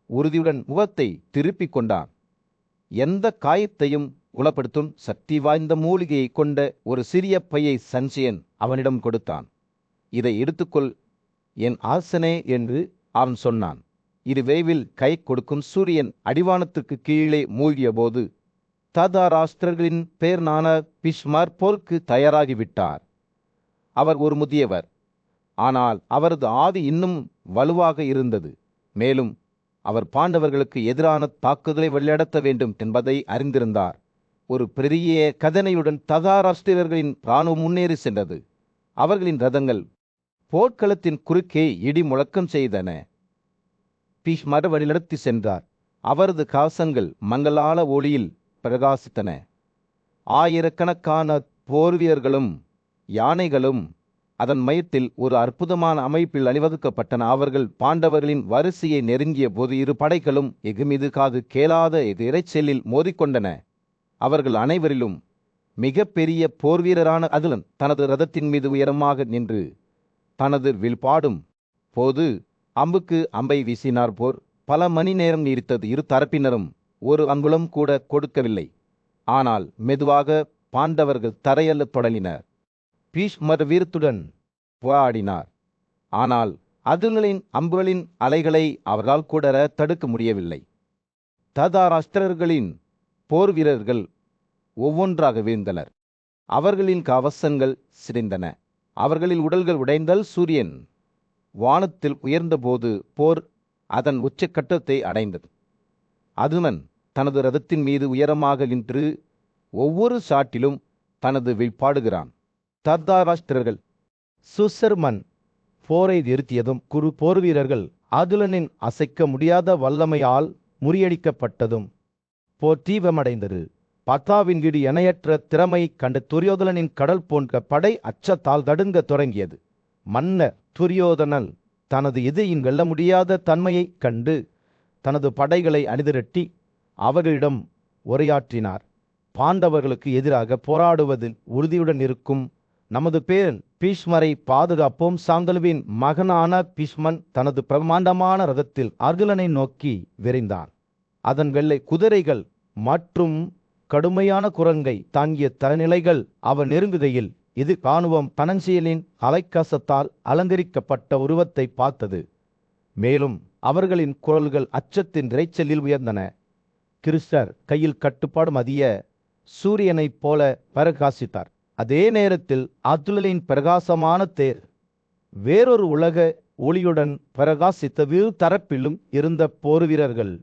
Speaker 3: உறுதியுடன் முகத்தை திருப்பிக் கொண்டான். எந்த காயத்தையும் குணப்படுத்தும் சக்தி வாய்ந்த மூலிகையை கொண்ட ஒரு சிறிய பையை சன்சேன் அவனிடம் கொடுத்தான். இதை எடுத்துக்கொள் என் ஆசனே என்று அவன் சொன்னான். இது விரைவில் கை கொடுக்கும். சூரியன் அடிவானத்துக்கு கீழே மூழ்கிய போது ததராஷ்டிரர்களின் பேர்னான பீஷ்மர் போருக்கு தயாராகிவிட்டார். அவர் ஒரு முதியவர், ஆனால் அவரது ஆவி இன்னும் வலுவாக இருந்தது. மேலும் அவர் பாண்டவர்களுக்கு எதிரான தாக்குதலை வழிநடத்த வேண்டும் என்பதை அறிந்திருந்தார். ஒரு பெரிய கதனையுடன் ததராஷ்டிரர்களின் இராணுவம் முன்னேறி சென்றது. அவர்களின் ரதங்கள் போர்க்களத்தின் குறுக்கே இடி முழக்கம் செய்தன. பீஷ்மர் வழிநடத்தி சென்றார். அவரது கவசங்கள் மங்களான ஒளியில் பிரகாசித்தன. ஆயிரக்கணக்கான போர் வீரர்களும் யானைகளும் அதன் மையத்தில் ஒரு அற்புதமான அமைப்பில் அணிவகுக்கப்பட்டன. அவர்கள் பாண்டவர்களின் வரிசையை நெருங்கிய போது இரு படைகளும் எகுமிது காது கேளாத இரைச்சலில் மோதிக்கொண்டன. அவர்கள் அனைவரிலும் மிக பெரிய போர்வீரரான அர்ஜுனன் தனது ரதத்தின் மீது உயரமாக நின்று தனது வில்பாடும் போது அம்புக்கு அம்பை வீசினார். போர் பல மணி நேரம் நீடித்தது. இரு தரப்பினரும் ஒரு அங்குலம் கூட கொடுக்கவில்லை. ஆனால் மெதுவாக பாண்டவர்கள் தரையல்ல தொடங்கினர். பீஷ்மர் வீரத்துடன் போராடினார். ஆனால் அர்ஜுனனின் அம்புகளின் அலைகளை அவரால் கூட தடுக்க முடியவில்லை. ததாராஷ்டிரர்களின் போர் வீரர்கள் ஒவ்வொன்றாக வீழ்ந்தனர். அவர்களின் கவசங்கள் சிதைந்தன. அவர்களின் உடல்கள் உடைந்தல். சூரியன் வானத்தில் உயர்ந்தபோது போர் அதன் உச்சக்கட்டத்தை அடைந்தது. அர்ஜுனன் தனது ரதத்தின் மீது உயரமாக நின்று ஒவ்வொரு சாட்டிலும் தனது வில்பாடுகிறான். தர்தாராஷ்டிரர்கள்
Speaker 2: சுசர்மன் போரை நிறுத்தியதும் குரு போர் வீரர்கள் அர்ஜுனனின் அசைக்க முடியாத வல்லமையால் முறியடிக்கப்பட்டதும் போர் தீவிரமடைந்தது. பத்தாவின் வீடு இணையற்ற திறமை கண்ட துரியோதனனின் கடல் போன்ற படை அச்சத்தால் தடுங்க தொடங்கியது. மன்னர் துரியோதனன் தனது எதிரியின் வெல்ல முடியாத தன்மையைக் கண்டு தனது படைகளை அணிதிரட்டி அவர்களிடம் உரையாற்றினார். பாண்டவர்களுக்கு எதிராக போராடுவதில் உறுதியுடன் இருக்கும் நமது பேரன் பீஷ்மரை பாதுகாப்போம். சாந்தலுவின் மகனான பீஷ்மன் தனது பிரம்மாண்டமான ரதத்தில் அர்ஜுனனை நோக்கி விரைந்தான். அதன் வெள்ளை குதிரைகள் மற்றும் கடுமையான குரங்கை தாங்கிய தரநிலைகள் அவன் நெருங்குகையில் இது காணுவம் தனஞ்சயனின் அலைக்கசத்தால் அலங்கரிக்கப்பட்ட உருவத்தை பார்த்தது. மேலும் அவர்களின் குரல்கள் அச்சத்தின் இரைச்சலில் உயர்ந்தன. கிருஷ்ணர் கையில் கட்டுப்பாடு மதிய சூரியனைப் போல பிரகாசித்தார். அதே நேரத்தில் அர்ஜுனனின் பிரகாசமான தேர் வேறொரு உலக ஒளியுடன் பிரகாசித்த இரு தரப்பிலும் இருந்த போர் வீரர்கள்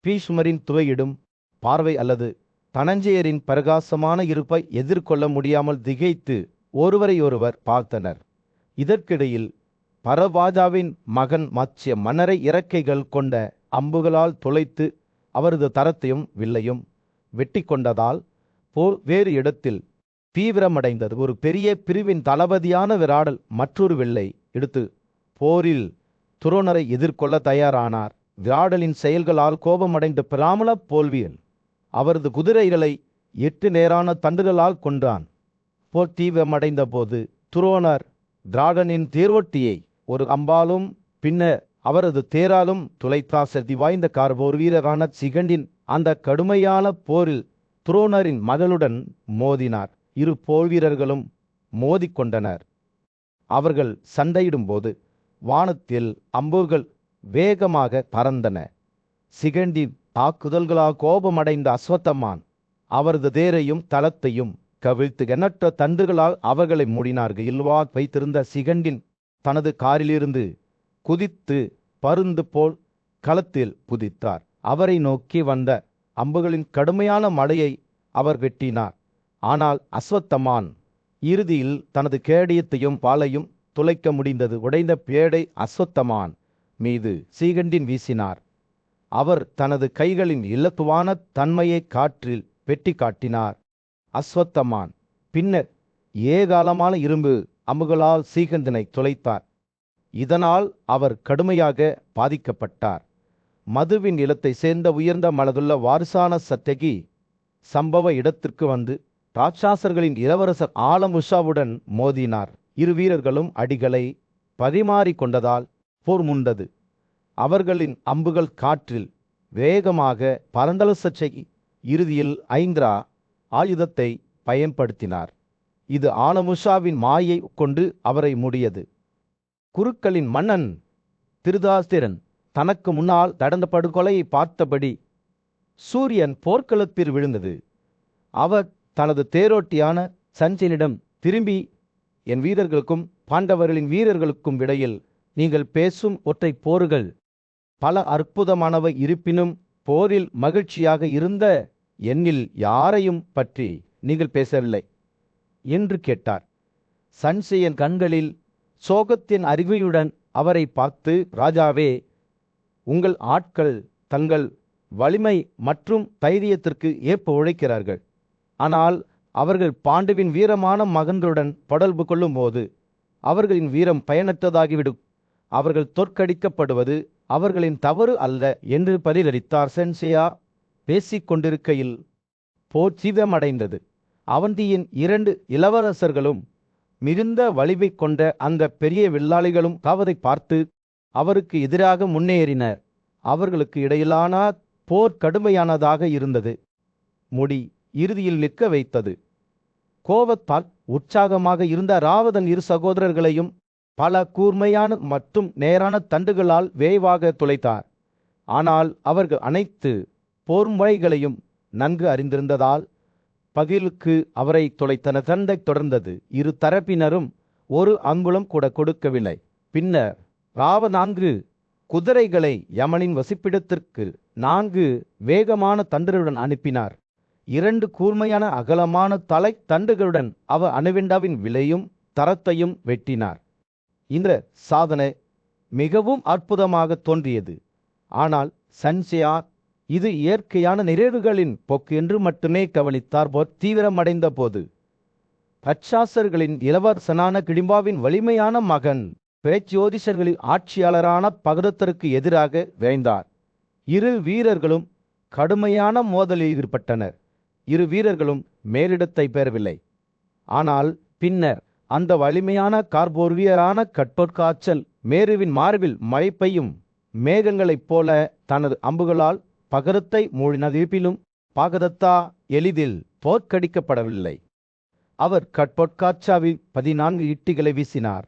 Speaker 2: பீஷ்மரின் துவையிடும் பார்வை அல்லது தனஞ்சயரின் பிரகாசமான இருப்பை எதிர்கொள்ள முடியாமல் திகைத்து ஒருவரையொருவர் பார்த்தனர். இதற்கிடையில் பரவாஜாவின் மகன் மத்ஸ்ய மன்னரை இறக்கைகள் கொண்ட அம்புகளால் துளைத்து அவரது தரத்தையும் வில்லையும் வெட்டி கொண்டதால் போர் வேறு இடத்தில் தீவிரமடைந்தது. ஒரு பெரிய பிரிவின் தளபதியான விராடல் மற்றொரு வில்லை எடுத்து போரில் துரோணரை எதிர்கொள்ள தயாரானார். விராடலின் செயல்களால் கோபமடைந்த பிராமண போல்வியல் அவரது குதிரைகளை 8 நேரான தண்டுகளால் கொன்றான். போர் தீவிரமடைந்த போது துரோணர் திராடனின் தேர்வொட்டியை ஒரு அம்பாலும் பின்னர் அவரது தேராலும் துளைத்தார். சக்தி வாய்ந்த போர் வீரரான சிகண்டின் அந்த கடுமையான போரில் துரோணரின் மகளுடன் மோதினார். இரு போர் வீரர்களும் மோதிக்கொண்டனர். அவர்கள் சண்டையிடும்போது வானத்தில் அம்புகள் வேகமாக பறந்தன. சிகண்டின் தாக்குதல்களால் கோபமடைந்த அஸ்வத்தமான் அவரது தேரையும் தளத்தையும் கவிழ்த்து எண்ணற்ற தண்டுகளால் அவர்களை மூடினார்கள். இல்வா வைத்திருந்த சிகண்டின் தனது காரிலிருந்து குதித்து பருந்து போல் களத்தில் குதித்தார். அவரை நோக்கி வந்த அம்புகளின் கடுமையான மழையை அவர் வெட்டினார். ஆனால் அஸ்வத்தமான் இறுதியில் தனது கேடயத்தையும் பாலையும் துளைக்க முடிந்தது. உடைந்த பேடை அஸ்வத்தமான் மீது சீகண்டின் வீசினார். அவர் தனது கைகளின் இலகுவான தன்மையை காற்றில் வெட்டி காட்டினார். அஸ்வத்தமான் பின்னர் ஏகாலமான இரும்பு அம்புகளால் சீகண்டனை துளைத்தார். இதனால் அவர் கடுமையாக பாதிக்கப்பட்டார். மதுவின் நிலத்தை சேர்ந்த உயர்ந்த மனதுள்ள வாரிசான சத்யகி சம்பவ இடத்திற்கு வந்து ராட்சாசர்களின் இளவரசர் ஆலமுஷாவுடன் மோதினார். இரு வீரர்களும் அடிகளை பரிமாறிக்கொண்டதால் போர் முண்டது. அவர்களின் அம்புகள் காற்றில் வேகமாக பறந்தள சச்சகி இறுதியில் ஐந்திரா ஆயுதத்தை பயன்படுத்தினார். இது ஆலமுஷாவின் மாயை கொண்டு அவரை மூடியது. குருக்களின் மன்னன் திருதாஸ்திரன் தனக்கு முன்னால் நடந்த படுகொலையை பார்த்தபடி சூரியன் போர்க்களத்தில் விழுந்தது. அவர் தனது தேரோட்டியான சஞ்சயனிடம் திரும்பி என் வீரர்களுக்கும் பாண்டவர்களின் வீரர்களுக்கும் இடையில் நீங்கள் பேசும் ஒற்றை போர்கள் பல அற்புதமானவை இருப்பினும் போரில் மகிழ்ச்சியாக இருந்த என்னில் யாரையும் பற்றி நீங்கள் பேசவில்லை என்று கேட்டார். சஞ்சயன் கண்களில் சோகத்தின் அறிவையுடன் அவரை பார்த்து, ராஜாவே, உங்கள் ஆட்கள் தங்கள் வலிமை மற்றும் தைரியத்திற்கு ஏற்ப உழைக்கிறார்கள். ஆனால் அவர்கள் பாண்டுவின் வீரமான மகன்களுடன் தொடர்பு கொள்ளும் போது அவர்களின் வீரம் பயனற்றதாகிவிடும். அவர்கள் தோற்கடிக்கப்படுவது அவர்களின் தவறு அல்ல என்று பதிலளித்தார். சென்செயா பேசிக்கொண்டிருக்கையில் போர் தீவிரமடைந்தது. அவந்தியின் 2 இளவரசர்களும் மிகுந்த வலிமை கொண்ட அந்த பெரிய வில்லாளிகளும் காவதை பார்த்து அவருக்கு எதிராக முன்னேறினர். அவர்களுக்கு இடையிலான போர் கடுமையானதாக இருந்தது. முடி இறுதியில் நிற்க வைத்தது. கோபத்தால் உற்சாகமாக இருந்த ராவதன் இரு சகோதரர்களையும் பல கூர்மையான மற்றும் நேரான தண்டுகளால் வேவாக துளைத்தார். ஆனால் அவர்கள் அனைத்து போர் முறைகளையும் நன்கு அறிந்திருந்ததால் பகிலுக்கு அவரை துளைத்தன. சண்டை தொடர்ந்தது. இரு தரப்பினரும் ஒரு அங்குலம் கூட கொடுக்கவில்லை. பின்னர் ராவ 4 குதிரைகளை யமனின் வசிப்பிடத்திற்கு 4 வேகமான தண்டுகளுடன் அனுப்பினார். 2 கூர்மையான அகலமான தலை தண்டுகளுடன் அவர் அணுவெண்டாவின் விலையும் தரத்தையும் வெட்டினார். இந்த சாதனை மிகவும் அற்புதமாக தோன்றியது. ஆனால் சன்சியார் இது இயற்கையான நிறைவுகளின் போக்கு என்று மட்டுமே கவனித்தார். போர் தீவிரமடைந்த போது பச்சாசர்களின் இளவரசனான கிளிம்பாவின் வலிமையான மகன் பிரச்சோதிசர்களின் ஆட்சியாளரான பகதத்தருக்கு எதிராக விரைந்தார். இரு வீரர்களும் கடுமையான மோதலில் ஈடுபட்டனர். இரு வீரர்களும் மேலிடத்தை பெறவில்லை. ஆனால் பின்னர் அந்த வலிமையான கார்போர்வியரான கட்பொற்காய்ச்சல் மேருவின் மார்பில் மழை பெய்யும் மேகங்களைப் போல தனது அம்புகளால் பகரத்தை மூடினது. இருப்பினும் பாகதத்தா எளிதில் தோற்கடிக்கப்படவில்லை. அவர் கட்பொற்காச்சாவில் 14 ஈட்டிகளை வீசினார்.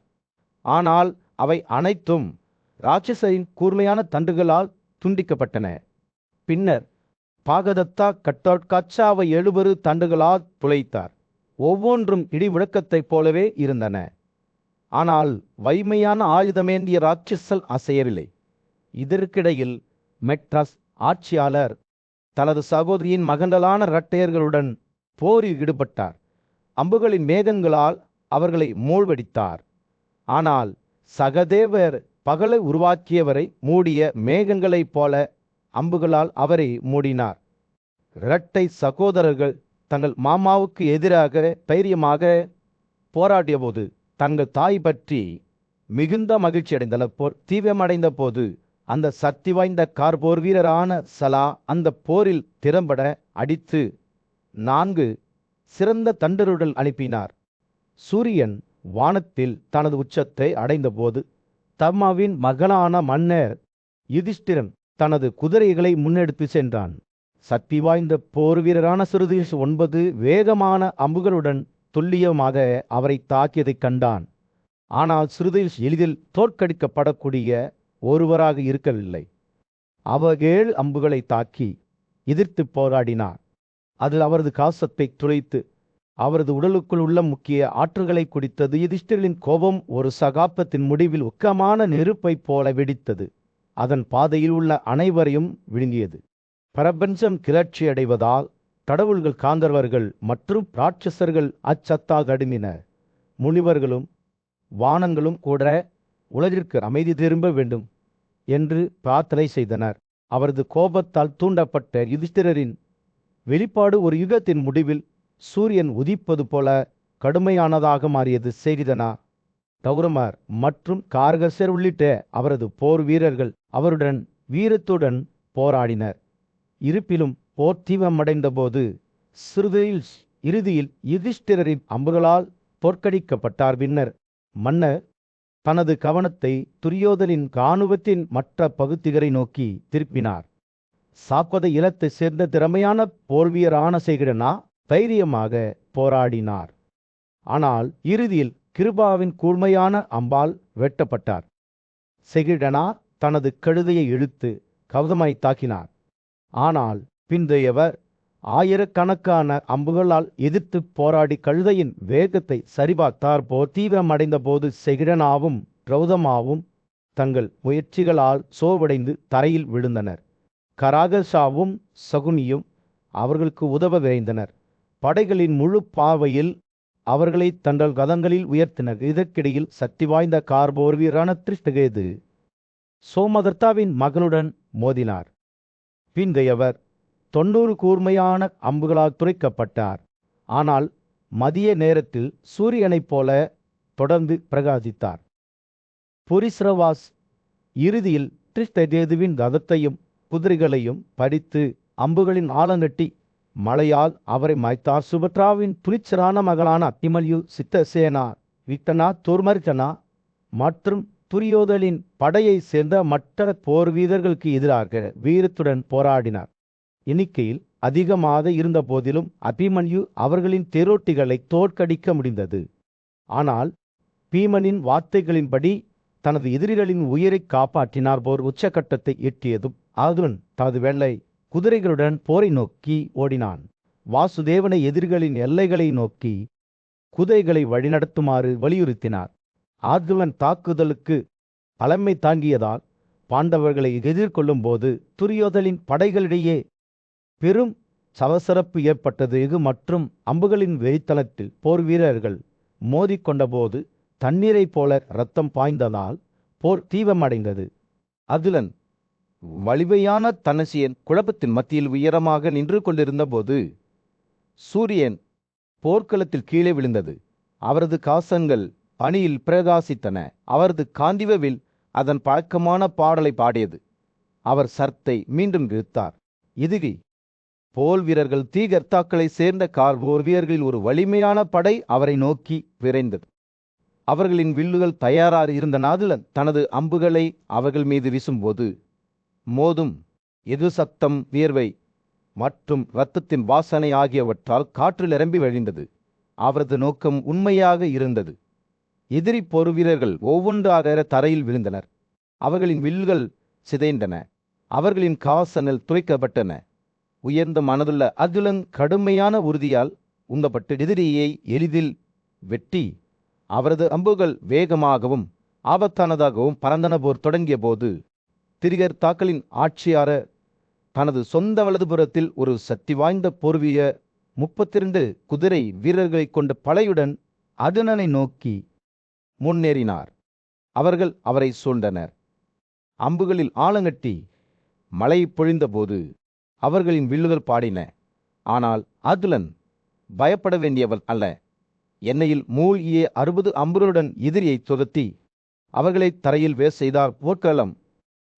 Speaker 2: ஆனால் அவை அனைத்தும் ராட்சசரின் கூர்மையான தண்டுகளால் துண்டிக்கப்பட்டன. பின்னர் பாகதத்தா கட்பொற்காச்சாவை 70 தண்டுகளால் துளைத்தார். ஒவ்வொன்றும் இடி முழக்கத்தைப் போலவே இருந்தன. ஆனால் வலிமையான ஆயுதமேந்திய ராட்சசல் அசையவில்லை. இதற்கிடையில் மெட்ராஸ் ஆட்சியாளர் தனது சகோதரியின் மகன்களான இரட்டையர்களுடன் போரில் ஈடுபட்டார். அம்புகளின் மேகங்களால் அவர்களை மூழ்கடித்தார். ஆனால் சகதேவர் பகலை உருவாக்கியவரை மூடிய மேகங்களைப் போல அம்புகளால் அவரை மூடினார். இரட்டை சகோதரர்கள் தங்கள் மாமாவுக்கு எதிராக தைரியமாக போராடியபோது தங்கள் தாய் பற்றி மிகுந்த மகிழ்ச்சி அடைந்தனர். போர் தீவிரமடைந்த போது அந்த சக்தி வாய்ந்த கார்போர் வீரரான சலா அந்த போரில் திறம்பட அடித்து 4 சிறந்த தண்டருடன் அனுப்பினார். சூரியன் வானத்தில் தனது உச்சத்தை அடைந்தபோது தம்மாவின் மகனான மன்னர் யுதிஷ்டிரன் தனது குதிரைகளை முன்னெடுத்து சென்றான். சக்தி வாய்ந்த போர் வீரரான சிறுதீஷ் 9 வேகமான அம்புகளுடன் துல்லியமாக அவரை தாக்கியதைக் கண்டான். ஆனால் சிறுதீஷ் எளிதில் தோற்கடிக்கப்படக்கூடிய ஒருவராக இருக்கவில்லை. அவர் 7 அம்புகளை தாக்கி எதிர்த்து போராடினார். அதில் அவரது காசத்தை துளைத்து அவரது உடலுக்குள் உள்ள முக்கிய ஆற்றல்களை குடித்தது. யுதிஷ்டிரனின் கோபம் ஒரு சகாப்தத்தின் முடிவில் உக்கமான நெருப்பைப் போல வெடித்தது. அதன் பாதையில் உள்ள அனைவரையும் விழுங்கியது. பிரபஞ்சம் கிளர்ச்சி அடைவதால் கடவுள்கள், காந்தர்வர்கள் மற்றும் ராட்சசர்கள் அச்சத்தால் தடுமினர். முனிவர்களும் வானங்களும் கூட உலகிற்கு அமைதி திரும்ப வேண்டும் என்று பிரார்த்தனை செய்தனர். அவரது கோபத்தால் தூண்டப்பட்ட யுதிஷ்டிரரின் வெளிப்பாடு ஒரு யுகத்தின் முடிவில் சூரியன் உதிப்பது போல கடுமையானதாக மாறியது. செய்தனா தௌரமர் மற்றும் கார்கசர் உள்ளிட்ட அவரது போர் வீரர்கள் அவருடன் வீரத்துடன் போராடினர். இருப்பினும் போர் தீவிரமடைந்த போது சிறுதீஷ் இறுதியில் யுதிஷ்டிரரின் அம்புகளால் தோற்கடிக்கப்பட்டார். பின்னர் மன்னர் தனது கவனத்தை துரியோதனின் இராணுவத்தின் மற்ற பகுதிகளை நோக்கி திருப்பினார். சாப்பத இனத்தை சேர்ந்த திறமையான போர்வீரரான செகிடனா தைரியமாக போராடினார். ஆனால் இறுதியில் கிருபாவின் கூர்மையான அம்பால் வெட்டப்பட்டார். செகிடனா தனது கழுதையை இழுத்து கவதமாய் தாக்கினார். ஆனால் பிந்தையவர் ஆயிரக்கணக்கான அம்புகளால் எதிர்த்து போராடி கழுதையின் வேகத்தை சரிபார்த்தார். போர் தீவிரமடைந்த போது செகிடனாவும் கௌதமாவும் தங்கள் முயற்சிகளால் சோர்வடைந்து தரையில் விழுந்தனர். கராகசாவும் சகுனியும் அவர்களுக்கு உதவ விரைந்தனர். படைகளின் முழு பாவையில் அவர்களை தங்கள் கதங்களில் உயர்த்தினர். இதற்கிடையில் சக்தி வாய்ந்த கார்போர் வீரரான திருஷ்டகேது சோமதர்த்தாவின் மகனுடன் மோதினார். பிந்தையவர் 90 கூர்மையான அம்புகளால் துளைக்கப்பட்டார். ஆனால் மதிய நேரத்தில் சூரியனைப் போல தொடர்ந்து பிரகாசித்தார். புரிஸ்ரவாஸ் இறுதியில் திருஷ்டகேதுவின் ரதத்தையும் குதிரைகளையும் படித்து அம்புகளின் ஆழங்கட்டி மழையால் அவரை மாய்த்தார். சுபத்ராவின் துணிச்சலான மகளான அத்திமல்யு, சித்தசேனா, விட்டனா, தோர்மர்ஜனா மற்றும் துரியோதனின் படையைச் சேர்ந்த மற்ற போர் வீரர்களுக்கு எதிராக வீரத்துடன் போராடினார். எண்ணிக்கையில் அதிகமாக இருந்த போதிலும் அபிமன்யு அவர்களின் தேரோட்டிகளை தோற்கடிக்க முடிந்தது. ஆனால் பீமனின் வார்த்தைகளின்படி தனது எதிரிகளின் உயிரை காப்பாற்றினார். போர் உச்சகட்டத்தை எட்டியதும் அர்ஜுனன் தனது வெள்ளை குதிரைகளுடன் போரை நோக்கி ஓடினான். வாசுதேவனை எதிரிகளின் எல்லைகளை நோக்கி குதிரைகளை வழிநடத்துமாறு வலியுறுத்தினார். அர்ஜுனன் தாக்குதலுக்கு தலைமை தாங்கியதால் பாண்டவர்களை எதிர்கொள்ளும் போது துரியோதனின் படைகளிடையே பெரும் சலசலப்பு ஏற்பட்டது. மற்றும் அம்புகளின் வெறித்தனத்தில் போர் வீரர்கள் மோதிக்கொண்டபோது தண்ணீரை போல இரத்தம் பாய்ந்ததால் போர் தீவிரமடைந்தது.
Speaker 3: அர்ஜுனன் வலிமையான தனசியன் குழப்பத்தின் மத்தியில் உயரமாக நின்று கொண்டிருந்த போது சூரியன் போர்க்களத்தில் கீழே விழுந்தது. அவரது காசங்கள் பனியில் பிரகாசித்தன. அவரது காந்திவவில் அதன் பழக்கமான பாடலை பாடியது. அவர் சர்த்தை மீண்டும் இழுத்தார். எதிரி போர் வீரர்கள் தீகர்த்தாக்களை சேர்ந்த போர் வீரர்களில் ஒரு வலிமையான படை அவரை நோக்கி விரைந்தது. அவர்களின் வில்லுகள் தயாராக இருந்த அர்ஜுனன் தனது அம்புகளை அவர்கள் மீது வீசும்போது மோதும் எது சத்தம், வியர்வை மற்றும் இரத்தத்தின் வாசனை ஆகியவற்றால் காற்று நிரம்பி வழிந்தது. அவரது நோக்கம் உண்மையாக இருந்தது. எதிரி போர் வீரர்கள் ஒவ்வொன்றாக தரையில் விழுந்தனர். அவர்களின் வில்லுகள் சிதைந்தன. அவர்களின் காசனல் துளைக்கப்பட்டன. உயர்ந்த மனதுள்ள அர்ஜுனன் கடுமையான உறுதியால் உந்தப்பட்டு எதிரியை எளிதில் வெட்டி அவரது அம்புகள் வேகமாகவும் ஆபத்தானதாகவும் பறந்தன. போர் தொடங்கிய போது திரிகர்த்தாக்களின் ஆட்சியாளர் தனது சொந்த வலதுபுறத்தில் ஒரு சக்தி வாய்ந்த போர்வீர 32 குதிரை வீரர்களை கொண்ட படையுடன் அர்ஜுனனை நோக்கி முன்னேறினார். அவர்கள் அவரை சூழ்ந்தனர். அம்புகளில் ஆழங்கட்டி மழை பொழிந்தபோது அவர்களின் வில்லுகள் பாடின. ஆனால் அர்ஜுனன் பயப்பட வேண்டியவன் அல்ல. எண்ணெயில் மூழ்கிய 60 அம்புகளுடன் எதிரியை துரத்தி அவர்களை தரையில் செய்தார். போர்க்களம்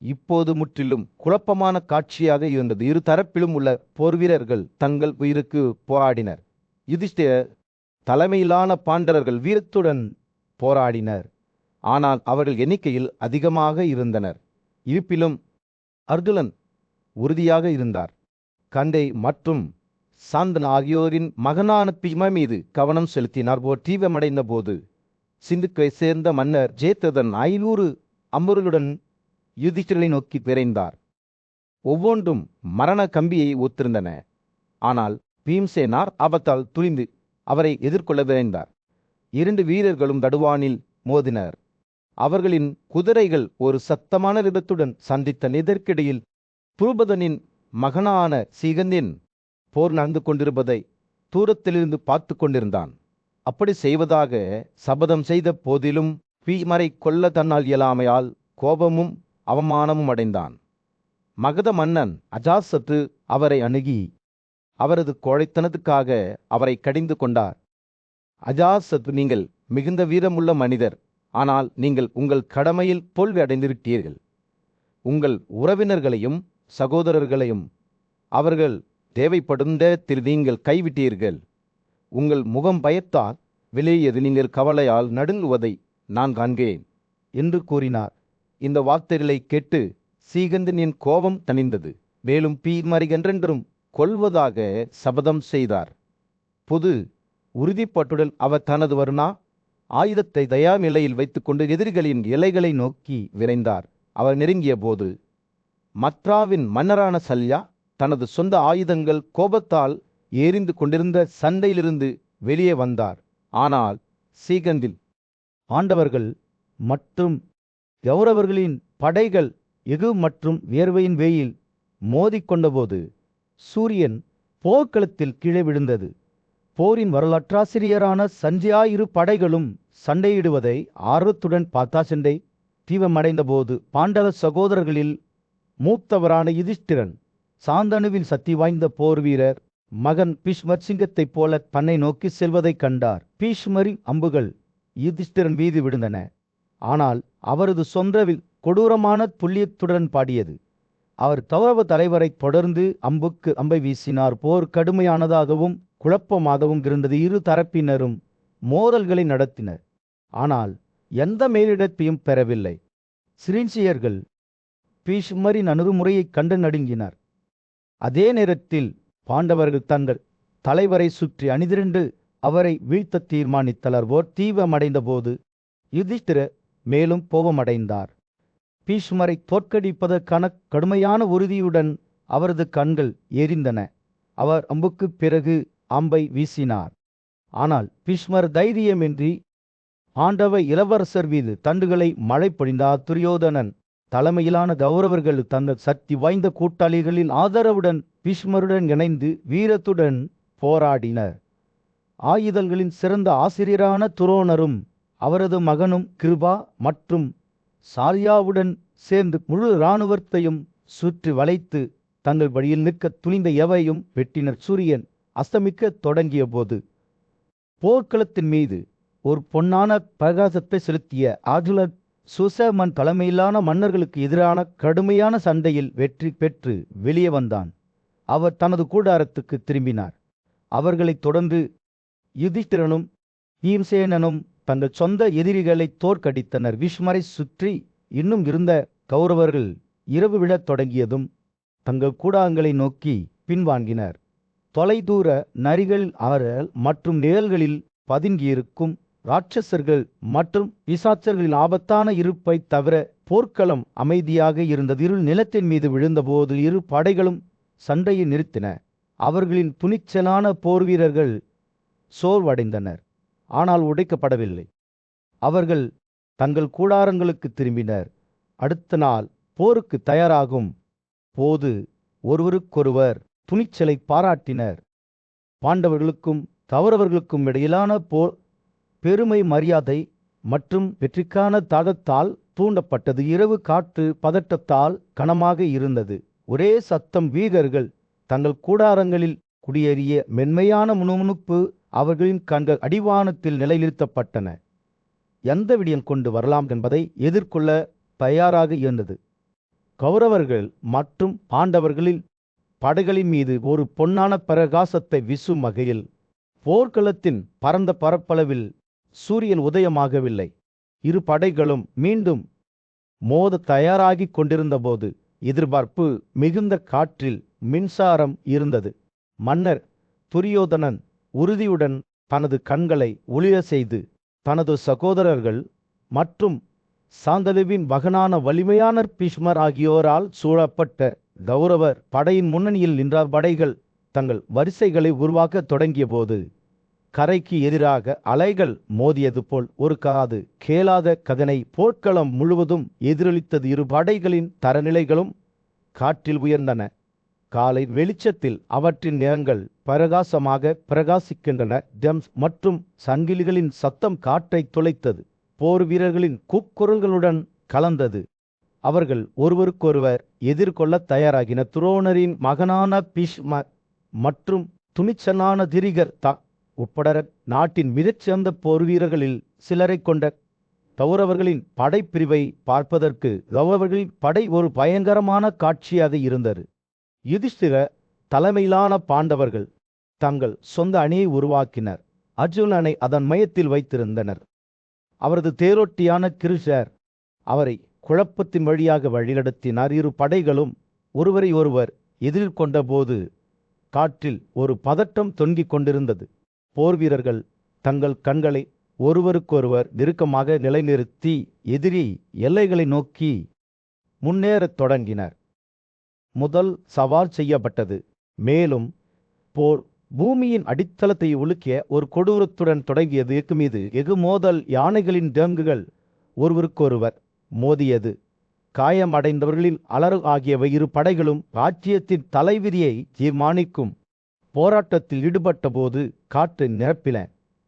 Speaker 3: இப்போது முற்றிலும் குழப்பமான காட்சியாக இருந்தது. இரு தரப்பிலும் உள்ள போர் வீரர்கள் தங்கள் உயிருக்கு போராடினர். யுதிஷ்டிரர் தலைமையிலான பாண்டவர்கள் வீரத்துடன் போராடினர். ஆனால் அவர்கள் எண்ணிக்கையில் அதிகமாக இருந்தனர். இருப்பினும் அர்ஜுனன் உறுதியாக இருந்தார். கண்டை மற்றும் சாந்தன் ஆகியோரின் மகனான பீம மீது கவனம் செலுத்தினார். போர் தீவிரமடைந்த போது சிந்துக்கை சேர்ந்த மன்னர் ஜெயத்ரதன் 500 அம்புகளுடன் யுதிஷ்டிரரை நோக்கி விரைந்தார். ஒவ்வொன்றும் மரண கம்பியை ஒத்திருந்தன. ஆனால் பீம்சேனார் ஆபத்தால் துணிந்து அவரை எதிர்கொள்ள விரைந்தார். 2 வீரர்களும் தடுவானில் மோதினர். அவர்களின் குதிரைகள் ஒரு சத்தமான விபத்துடன் சந்தித்த இதற்கிடையில் புருபதனின் மகனான சீகந்தின் போர் நடந்து கொண்டிருப்பதை தூரத்திலிருந்து பார்த்து கொண்டிருந்தான். அப்படி செய்வதாக சபதம் செய்த போதிலும் பீமரை கொல்ல தன்னால் இயலாமையால் கோபமும் அவமானமும் அடைந்தான். மகத மன்னன் அஜாசத்து அவரை அணுகி அவரது கோழைத்தனத்துக்காக அவரை கடிந்து கொண்டார். அஜாசத்து, நீங்கள் மிகுந்த வீரமுள்ள மனிதர். ஆனால் நீங்கள் உங்கள் கடமையில் தோல்வி அடைந்துவிட்டீர்கள். உங்கள் உறவினர்களையும் சகோதரர்களையும் அவர்கள் தேவைப்படும் நேரத்தில் நீங்கள் கைவிட்டீர்கள். உங்கள் முகம் பயத்தால் வெளியேது நீங்கள் கவலையால் நடுங்குவதை நான் காண்கிறேன் என்று கூறினார். இந்த வார்த்தைகளை கேட்டு சீகந்தனின் கோபம் தணிந்தது. மேலும் பீமரை என்றென்றும் கொல்வதாக சபதம் செய்தார். புது உறுதிப்பாட்டுடன் அவர் தனது ஆயுதத்தை தயா நிலையில் வைத்துக்கொண்டு எதிரிகளின் இலைகளை நோக்கி விரைந்தார். அவர் நெருங்கிய போது மத்ராவின் மன்னரான சல்யா தனது சொந்த ஆயுதங்கள் கோபத்தால் எரிந்து கொண்டிருந்த சண்டையிலிருந்து வெளியே வந்தார். ஆனால் சீகந்தில் பாண்டவர்கள் மற்றும் கௌரவர்களின் படைகள் எஃகு மற்றும் வியர்வையின் வெயில் மோதிக்கொண்டபோது சூரியன் போர்க்களத்தில் கீழே விழுந்தது. போரின் வரலாற்றாசிரியரான சஞ்சயா இரு படைகளும் சண்டையிடுவதை ஆர்வத்துடன் பார்த்தா. சண்டை தீவிரமடைந்த போது பாண்டவ சகோதரர்களில் மூத்தவரான யுதிஷ்டிரன் சாந்தனுவின் சக்தி வாய்ந்த போர் வீரர் மகன் பீஷ்மர் சிங்கத்தைப் போல தன்னை நோக்கி செல்வதைக் கண்டார். பீஷ்மரின் அம்புகள் யுதிஷ்டிரன் மீது விழுந்தன. ஆனால் அவரது சொந்தவில் கொடூரமான துல்லியத்துடன் பாடியது. அவர் கௌரவ தலைவரை தொடர்ந்து அம்பை வீசினார். போர் கடுமையானதாகவும் குழப்பமாகவும் இருந்தது. இரு தரப்பினரும் மோதல்களை நடத்தினர். ஆனால் எந்த மேலிடத்தையும் பெறவில்லை.
Speaker 1: சிரீன்சியர்கள் பீஷ்மரின் அணுகுமுறையைக் கண்டு நடுங்கினார். அதே நேரத்தில் பாண்டவர்கள் தங்கள் தலைவரை சுற்றி அணிதிரண்டு அவரை வீழ்த்த தீர்மானித்தனர். தீவிரமடைந்த போது யுதிஷ்டிரர் மேலும் கோபமடைந்தார். பீஷ்மரை தோற்கடிப்பதற்கான கடுமையான உறுதியுடன் அவரது கண்கள் எரிந்தன. அவர் அம்புக்குப் பிறகு அம்பை வீசினார். ஆனால் பீஷ்மர் தைரியமின்றி ஆண்டவ இளவரசர் மீது தண்டுகளை மழை பொழிந்தார். துரியோதனன் தலைமையிலான கௌரவர்கள் தங்கள் சக்தி வாய்ந்த கூட்டாளிகளின் ஆதரவுடன் பீஷ்மருடன் இணைந்து வீரத்துடன் போராடினர். ஆயுதங்களின் சிறந்த ஆசிரியரான துரோணரும் அவரது மகனும் கிருபா மற்றும் சால்யாவுடன் சேர்ந்து முழு இராணுவத்தையும் சுற்றி வளைத்து தங்கள் வழியில் நிற்க துணிந்த எவையும் வெட்டினர். சூரியன் அஸ்தமிக்க தொடங்கிய போது போர்க்களத்தின் மீது ஒரு பொன்னான பிரகாசத்தை செலுத்திய அர்ஜுனன் சுசமன் தலைமையிலான மன்னர்களுக்கு எதிரான கடுமையான சண்டையில் வெற்றி பெற்று வெளியே வந்தான். அவர் தனது கூடாரத்துக்கு திரும்பினார். அவர்களைத் தொடர்ந்து யுதிஷ்டிரனும் பீம்சேனனும் தங்கள் சொந்த எதிரிகளை தோற்கடித்தனர். பீஷ்மரை சுற்றி இன்னும் இருந்த கௌரவர்கள் இரவு விழத் தொடங்கியதும் தங்கள் கூடாரங்களை நோக்கி பின்வாங்கினர். தொலைதூர நரிகள் அவர்கள் மற்றும் நிழல்களில் பதுங்கியிருக்கும் ராட்சசர்கள் மற்றும் பிசாச்சர்களின் ஆபத்தான இருப்பை தவிர போர்க்களம் அமைதியாக இருந்தது. இருள் நிலத்தின் மீது விழுந்தபோது இரு படைகளும் சண்டையை நிறுத்தின. அவர்களின் துணிச்சலான போர் வீரர்கள் சோர்வடைந்தனர், ஆனால் உடைக்கப்படவில்லை. அவர்கள் தங்கள் கூடாரங்களுக்கு திரும்பினர். அடுத்த நாள் போருக்கு தயாராகும் போது ஒருவருக்கொருவர் துணிச்சலை பாராட்டினர். பாண்டவர்களுக்கும் கௌரவர்களுக்கும் இடையிலான போர் பெருமை, மரியாதை மற்றும் வெற்றிக்கான தாகத்தால் தூண்டப்பட்டது. இரவு காற்று பதட்டத்தால் கனமாக இருந்தது. ஒரே சத்தம். வீரர்கள் தங்கள் கூடாரங்களில் குடியேறிய மென்மையான முணுமுணுப்பு அவர்களின் கண்கள் அடிவானத்தில் நிலைநிறுத்தப்பட்டன. எந்த விடியம் கொண்டு வரலாம் என்பதை எதிர்கொள்ள தயாராக இருந்தது. கௌரவர்கள் மற்றும் பாண்டவர்களின் படைகளின் மீது ஒரு பொன்னான பிரகாசத்தை வீசும் வகையில் போர்க்களத்தின் பரந்த பரப்பளவில் சூரியன் உதயமாகவில்லை. இரு படைகளும் மீண்டும் மோத தயாராகி கொண்டிருந்தபோது எதிர்பார்ப்பு மிகுந்த காற்றில் மின்சாரம் இருந்தது. மன்னர் துரியோதனன் உறுதியுடன் தனது கண்களை ஒளிர செய்து தனது சகோதரர்கள் மற்றும் சாந்தனுவின் மகனான வலிமையான பீஷ்மர் ஆகியோரால் சூழப்பட்ட கௌரவர் படையின் முன்னணியில் நின்றார். படைகள் தங்கள் வரிசைகளை உருவாக்க தொடங்கிய போது கரைக்கு எதிராக அலைகள் மோதியது போல் ஒரு காது கேளாத கதனை போர்க்களம் முழுவதும் எதிரொலித்தது. இரு படைகளின் தரநிலைகளும் காற்றில் உயர்ந்தன. காலை வெளிச்சத்தில் அவற்றின் நிறங்கள் பிரகாசமாக பிரகாசிக்கின்றன. டம்ஸ் மற்றும் சங்கிலிகளின் சத்தம் காற்றை துளைத்தது. போர் வீரர்களின் கூக்குரல்களுடன் கலந்தது. அவர்கள் ஒருவருக்கொருவர் எதிர்கொள்ள தயாராகின. துரோணரின் மகனான பீஷ்மர் மற்றும் துணிச்சலான திரிகர் உட்பட நாட்டின் மிகச்சிறந்த போர் வீரர்களில் சிலரை கொண்ட கௌரவர்களின் படைப்பிரிவை பார்ப்பதற்கு கௌரவர்களின் படை ஒரு பயங்கரமான காட்சியாக இருந்தது. யுதிஷ்டிர தலைமையிலான பாண்டவர்கள் தங்கள் சொந்த அணியை உருவாக்கினர். அர்ஜுனனை அதன் மையத்தில் வைத்திருந்தனர். அவரது தேரோட்டியான கிருஷர் அவரை குழப்பத்தின் வழியாக வழிநடத்தினார். இரு படைகளும் ஒருவரை ஒருவர் எதிர்கொண்ட போது காற்றில் ஒரு பதட்டம் தொங்கிக் கொண்டிருந்தது. போர் வீரர்கள் தங்கள் கண்களை ஒருவருக்கொருவர் நெருக்கமாக நிலைநிறுத்தி எதிரி எல்லைகளை நோக்கி முன்னேறத் தொடங்கினர். முதல் சவால் செய்யப்பட்டது. மேலும் போர் பூமியின் அடித்தளத்தை உலுக்கிய ஒரு கொடூரத்துடன் தொடங்கியது. மீது எஃகு மோதல். யானைகளின் டங்குகள் ஒருவருக்கொருவர் மோதியது. காயமடைந்தவர்களின் அலறு ஆகியவை இரு படைகளும் ராஜ்யத்தின் தலைவிதியை தீர்மானிக்கும் போராட்டத்தில் ஈடுபட்ட போது காற்று நிரப்பின.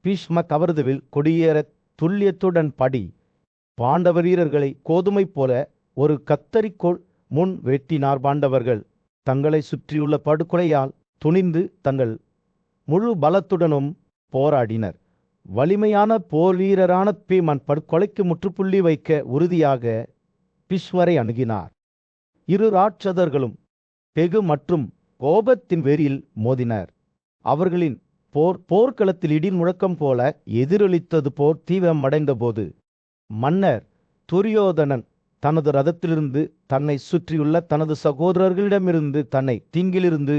Speaker 1: பீஷ்மர் அவரது கொடியேற துல்லியத்துடன் படி பாண்டவ வீரர்களை கோதுமை போல ஒரு கத்தரிக்கோள் முன் வெட்டினார். பாண்டவர்கள் தங்களை சுற்றியுள்ள படுகொலையால் துணிந்து தங்கள் முழு பலத்துடனும் போராடினர். வலிமையான போர் வீரரான பீமன் படுகொலைக்கு முற்றுப்புள்ளி வைக்க உறுதியாக பீஷ்மரை அணுகினார். இரு ராட்சதர்களும் பெகு மற்றும் கோபத்தின் வெறியில் மோதினர். அவர்களின் போர்க்களத்தில் இடி முழக்கம் போல எதிரொலித்தது. போர் தீவிரமடைந்த போது மன்னர் துரியோதனன்
Speaker 2: தனது ரதத்திலிருந்து தன்னை சுற்றியுள்ள தனது சகோதரர்களிடமிருந்து தன்னை தீங்கிலிருந்து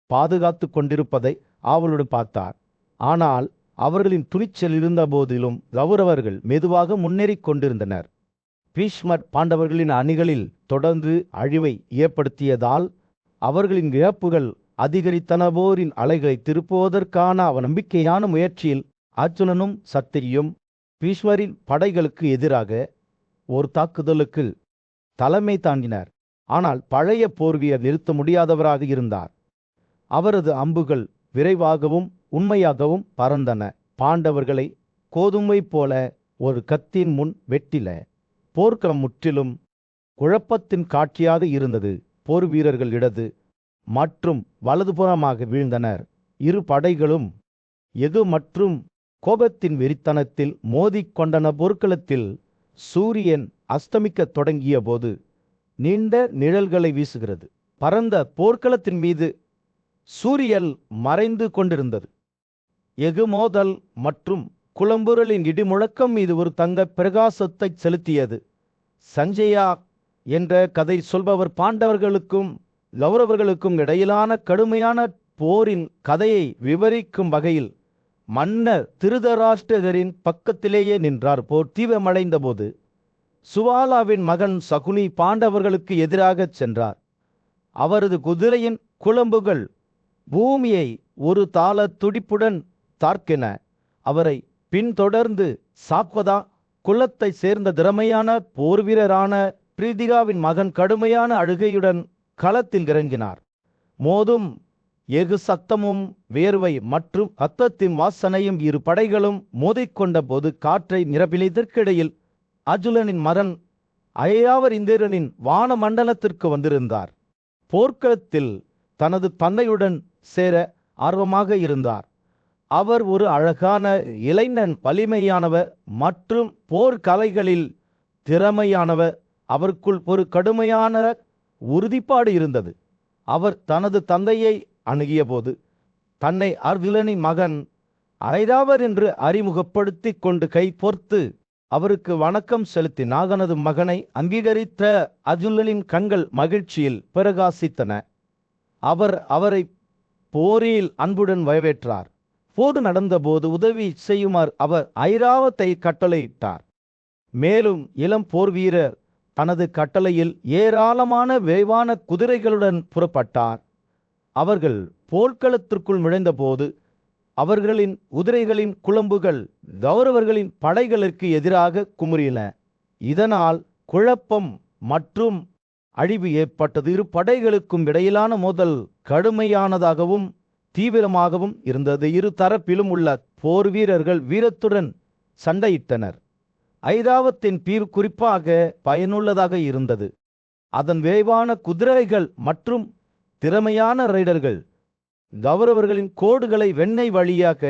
Speaker 2: பாதுகாத்து கொண்டிருப்பதை ஆவலுடன் பார்த்தார். ஆனால் அவர்களின் துணிச்சல் இருந்த போதிலும் கௌரவர்கள் மெதுவாக முன்னேறிக் கொண்டிருந்தனர். பீஷ்மர் பாண்டவர்களின் அணிகளில் தொடர்ந்து அழிவை ஏற்படுத்தியதால் அவர்களின் இழப்புகள் அதிகரித்தன. போரின் அலைகளை திருப்புவதற்கான அவன் நம்பிக்கையான முயற்சியில் அர்ஜுனனும் சத்திரியும் பீஷ்மரின் படைகளுக்கு எதிராக ஒரு தாக்குதலுக்கு தலைமை தாங்கினார். ஆனால் பழைய போர்வீரர் நிறுத்த முடியாதவராக இருந்தார். அவரது அம்புகள் விரைவாகவும் உண்மையாகவும் பறந்தன. பாண்டவர்களை கோதுமை போல ஒரு கத்தின் முன் வெட்டில. போர்க்களம் முற்றிலும் குழப்பத்தின் காட்சியாக இருந்தது. போர் வீரர்கள் இடது மற்றும் வலதுபுறமாக வீழ்ந்தனர். இரு படைகளும் எது மற்றும் கோபத்தின் வெறித்தனத்தில் மோதிக்கொண்டன. போர்க்களத்தில் சூரியன் அஸ்தமிக்கத் தொடங்கிய போது நீண்ட நிழல்களை வீசுகிறது. பரந்த போர்க்களத்தின் மீது சூரியன் மறைந்து கொண்டிருந்தது. எகுமோதல் மற்றும் குளம்புரலின் இடிமுழக்கம் மீது ஒரு தங்க பிரகாசத்தை செலுத்தியது. சஞ்சயா என்ற கதை சொல்பவர் பாண்டவர்களுக்கும் கௌரவர்களுக்கும் இடையிலான கடுமையான போரின் கதையை விவரிக்கும் வகையில் மன்னர் திருதராஷ்டிரரின் பக்கத்திலேயே நின்றார். போர் தீவிரமடைந்த போது சுவாலாவின் மகன் சகுனி பாண்டவர்களுக்கு எதிராக சென்றார். அவரது குதிரையின் குளம்புகள் பூமியை ஒரு தாள துடிப்புடன் தாக்கின. அவரை பின்தொடர்ந்து சாக்வதா குலத்தை சேர்ந்த திறமையான போர்வீரரான பிரீதிகாவின் மகன் கடுமையான அழுகையுடன் களத்தில் இறங்கினார். மோதும் எகு சத்தமும் வேர்வை மற்றும் ரத்தத்தின் வாசனையும் இரு படைகளும் மோதிக்கொண்ட போது காற்றை நிரப்பியதற்கிடையில் அர்ஜுனனின் மகன் ஐயாவர் இந்திரனின் வான மண்டலத்திற்கு வந்திருந்தார். போர்க்களத்தில் தனது தந்தையுடன் சேர ஆர்வமாக இருந்தார். அவர் ஒரு அழகான இளைஞன், வலிமையானவர் மற்றும் போர்க்கலைகளில் திறமையானவர். அவருக்குள் ஒரு கடுமையான உறுதிப்பாடு இருந்தது. அவர் தனது தந்தையை அணுகிய போது தன்னை அர்ஜுனனின் மகன் ஐராவர் என்று அறிமுகப்படுத்தி கொண்டு கை போர்த்து அவருக்கு வணக்கம் செலுத்தினார். தனது மகனை அங்கீகரித்த அர்ஜுனனின் கண்கள் மகிழ்ச்சியில் பிரகாசித்தன. அவர் அவரை போரில் அன்புடன் வரவேற்றார். போர் நடந்தபோது உதவி செய்யுமாறு அவர் ஐராவத்தை கட்டளையிட்டார். மேலும் இளம் போர் வீரர் தனது கட்டளையில் ஏராளமான விரைவான குதிரைகளுடன் புறப்பட்டார். அவர்கள் போர்க்களத்திற்குள் நுழைந்தபோது அவர்களின் குதிரைகளின் குளம்புகள் கௌரவர்களின் படைகளுக்கு எதிராக குமுறின. இதனால் குழப்பம் மற்றும் அழிவு ஏற்பட்டது. இரு படைகளுக்கும் இடையிலான மோதல் கடுமையானதாகவும் தீவிரமாகவும் இருந்தது. இரு தரப்பிலும் உள்ள போர் வீரர்கள் வீரத்துடன் சண்டையிட்டனர். ஐராவத்தின் பீர் குறிப்பாக பயனுள்ளதாக இருந்தது. அதன் விரைவான குதிரைகள் மற்றும் திறமையான ரைடர்கள் கௌரவர்களின் கோடுகளை வெண்ணெய் வழியாக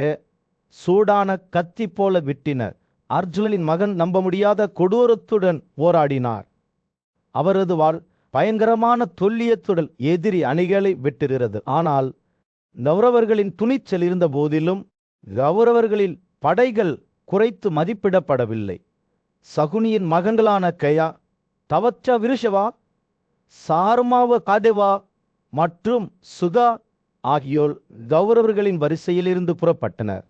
Speaker 2: சூடான கத்தி போல விட்டினர். அர்ஜுனனின் மகன் நம்ப முடியாத கொடூரத்துடன் போராடினார். அவரது வாள் பயங்கரமான தொல்லியத்துடன் எதிரி அணிகளை வெட்டுகிறது. ஆனால் கௌரவர்களின் துணிச்சல் இருந்த போதிலும் கௌரவர்களின் படைகள் குறைத்து மதிப்பிடப்படவில்லை. சகுனியின் மகன்களான கயா, தவச்ச விருஷவா, சார்மாவ காதேவா மற்றும் சுகா ஆகியோர் கௌரவர்களின் வரிசையிலிருந்து புறப்பட்டனர்.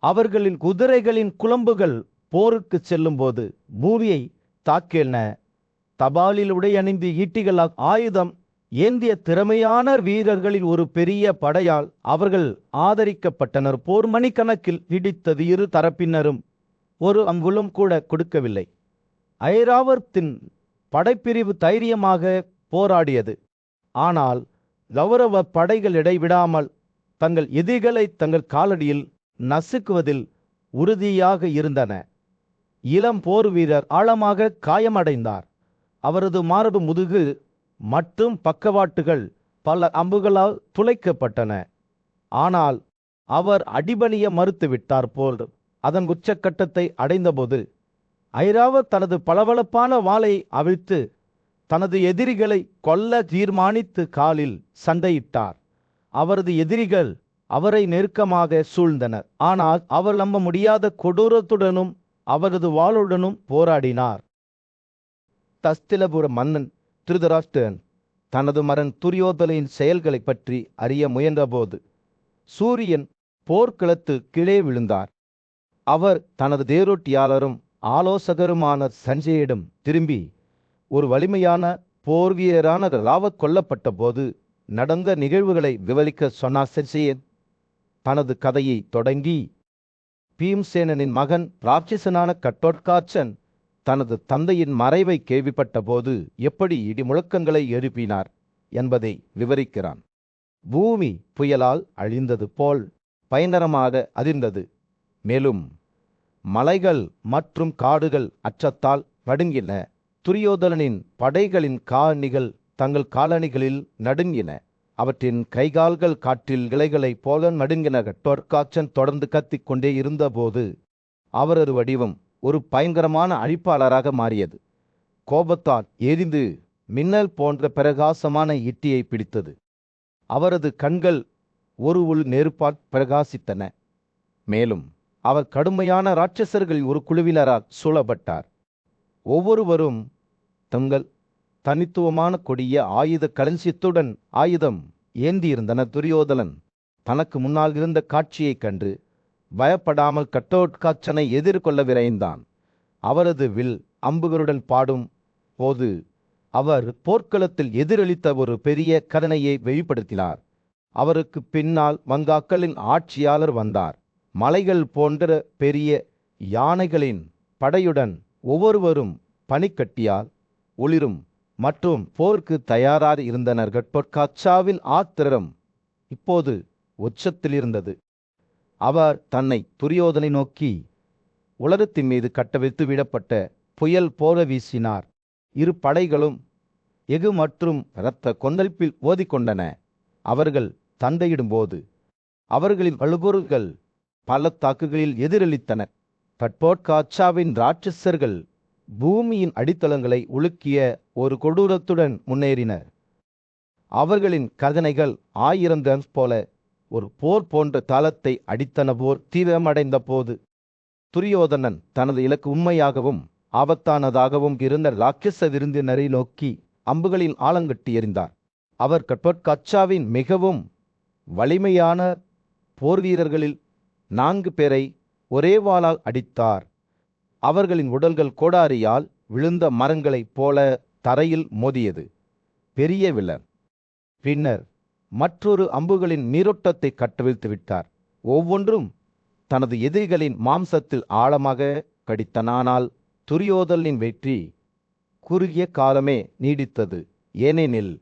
Speaker 2: அவர்களின் குதிரைகளின் குளம்புகள் போருக்கு செல்லும் போது பூமியை தாக்கின. தபாலில் உடையணிந்து ஈட்டிகள் ஆயுதம் ஏந்திய திறமையான வீரர்களின் ஒரு பெரிய படையால் அவர்கள் ஆதரிக்கப்பட்டனர். போர் மணிக்கணக்கில் நீடித்தது. இரு தரப்பினரும் ஒரு அங்குலம் கூட கொடுக்கவில்லை. ஐராவத்தின் படைப்பிரிவு தைரியமாக போராடியது. ஆனால் கௌரவ படைகள் இடைவிடாமல் தங்கள் எதிரிகளை தங்கள் காலடியில் நசுக்குவதில் உறுதியாக இருந்தன. இளம் போர் வீரர் ஆழமாக காயமடைந்தார். அவரது மார்பு, முதுகு மற்றும் பக்கவாட்டுகள் பல அம்புகளால் துளைக்கப்பட்டன. ஆனால் அவர் அடிபணிய மறுத்துவிட்டார். போர் அதன் உச்சக்கட்டத்தை அடைந்தபோது ஐராவத் தனது பளபளப்பான வாளை அவிழ்த்து தனது எதிரிகளை கொல்ல தீர்மானித்து காலில் சண்டையிட்டார். அவரது எதிரிகள் அவரை நெருக்கமாக சூழ்ந்தனர். ஆனால் அவர் நம்ப முடியாத கொடூரத்துடனும் அவரது வாளுடனும் போராடினார்.
Speaker 3: தஸ்திலபுர மன்னன் திருதராஷ்டிரன் தனது மகன் துரியோதனின் செயல்களைப் பற்றி அறிய முயன்றபோது சூரியன் போர்க்களத்து கீழே விழுந்தார். அவர் தனது தேரோட்டியாளரும் ஆலோசகருமான சஞ்சயிடம் திரும்பி, ஒரு வலிமையான போர் வீரரான ராவத் கொல்லப்பட்ட போது நடந்த நிகழ்வுகளை விவரிக்க சொன்னார். சஞ்சயன் தனது கதையை தொடங்கி, பீம்சேனனின் மகன் ராட்சசனான கட்டோட்காச்சன் தனது தந்தையின் மறைவை கேள்விப்பட்ட போது எப்படி இடி முழக்கங்களை எழுப்பினார் என்பதை விவரிக்கிறான். பூமி புயலால் அழிந்தது போல் பயங்கரமாக அதிர்ந்தது. மேலும் மலைகள் மற்றும் காடுகள் அச்சத்தால் நடுங்கின. துரியோதனனின் படைகளின் காலணிகள் தங்கள் காலணிகளில் நடுங்கின. அவற்றின் கைகால்கள் காற்றில் இலைகளைப் போல நடுங்கின. கட்டோட்காச்சன் தொடர்ந்து கத்திக்கொண்டே இருந்தபோது அவரது வடிவம் ஒரு பயங்கரமான அழிப்பாளராக மாறியது. கோபத்தால் எரிந்து மின்னல் போன்ற பிரகாசமான ஈட்டியை பிடித்தது. அவரது கண்கள் ஒரு உள் நெருப்பால் பிரகாசித்தன. மேலும் அவர் கடுமையான இராட்சசர்களில் ஒரு குழுவினரால் சூழப்பட்டார். ஒவ்வொருவரும் தங்கள் தனித்துவமான கொடிய ஆயுத களஞ்சியத்துடன் ஆயுதம் ஏந்தியிருந்தனர். துரியோதனன் தனக்கு முன்னால் இருந்த காட்சியைக் கண்டு பயப்படாமல் கட்டோட்காச்சனை எதிர்கொள்ள விரைந்தான். அவரது வில் அம்புகளுடன் பாடும் போது அவர் போர்க்களத்தில் எதிரொலித்த ஒரு பெரிய கதனையை வெளிப்படுத்தினார். அவருக்கு பின்னால் வங்காக்களின் ஆட்சியாளர் வந்தார். மலைகள் போன்ற பெரிய யானைகளின் படையுடன் ஒவ்வொருவரும் பனிக்கட்டியால் ஒளிரும் மற்றும் போருக்கு தயாராக இருந்தனர். கட்டோட்காச்சாவின் ஆத்திரம் இப்போது உச்சத்தில் இருந்தது. அவர் தன்னை துரியோதனை நோக்கி உலகத்தின் மீது கட்டவிழ்த்து விடப்பட்ட புயல் போல வீசினார். இரு படைகளும் எஃகு மற்றும் இரத்த கொந்தளிப்பில் ஓதிக்கொண்டன. அவர்கள் சண்டையிடும்போது அவர்களின் வலுபொருள்கள் பள்ளத்தாக்குகளில் எதிரொலித்தன. கட்டோட்காச்சாவின் இராட்சசர்கள் பூமியின் அடித்தளங்களை உலுக்கிய ஒரு கொடூரத்துடன் முன்னேறினர். அவர்களின் கதனைகள் 1000 ரன்ஸ் போல ஒரு போர் போன்ற தளத்தை அடித்தன. போர் தீவிரமடைந்த போது துரியோதனன் தனது இலக்கு உண்மையாகவும் ஆபத்தானதாகவும் இருந்த இராட்சச விருந்தினரை நோக்கி அம்புகளின் ஆலங்கட்டி எறிந்தார். அவர் கட்டோட்காச்சாவின் மிகவும் வலிமையான போர் வீரர்களில் 4 பேரை ஒரே வாளால் அடித்தார். அவர்களின் உடல்கள் கோடாரியால் விழுந்த மரங்களைப் போல தரையில் மோதியது. பெரிய வில்லன் பின்னர் மற்றொரு அம்புகளின் நீரோட்டத்தை கட்டவிழ்த்து விட்டார். ஒவ்வொன்றும் தனது எதிரிகளின் மாம்சத்தில் ஆழமாக கடித்தனால் துரியோதனின் வெற்றி குறுகிய காலமே நீடித்தது. ஏனெனில்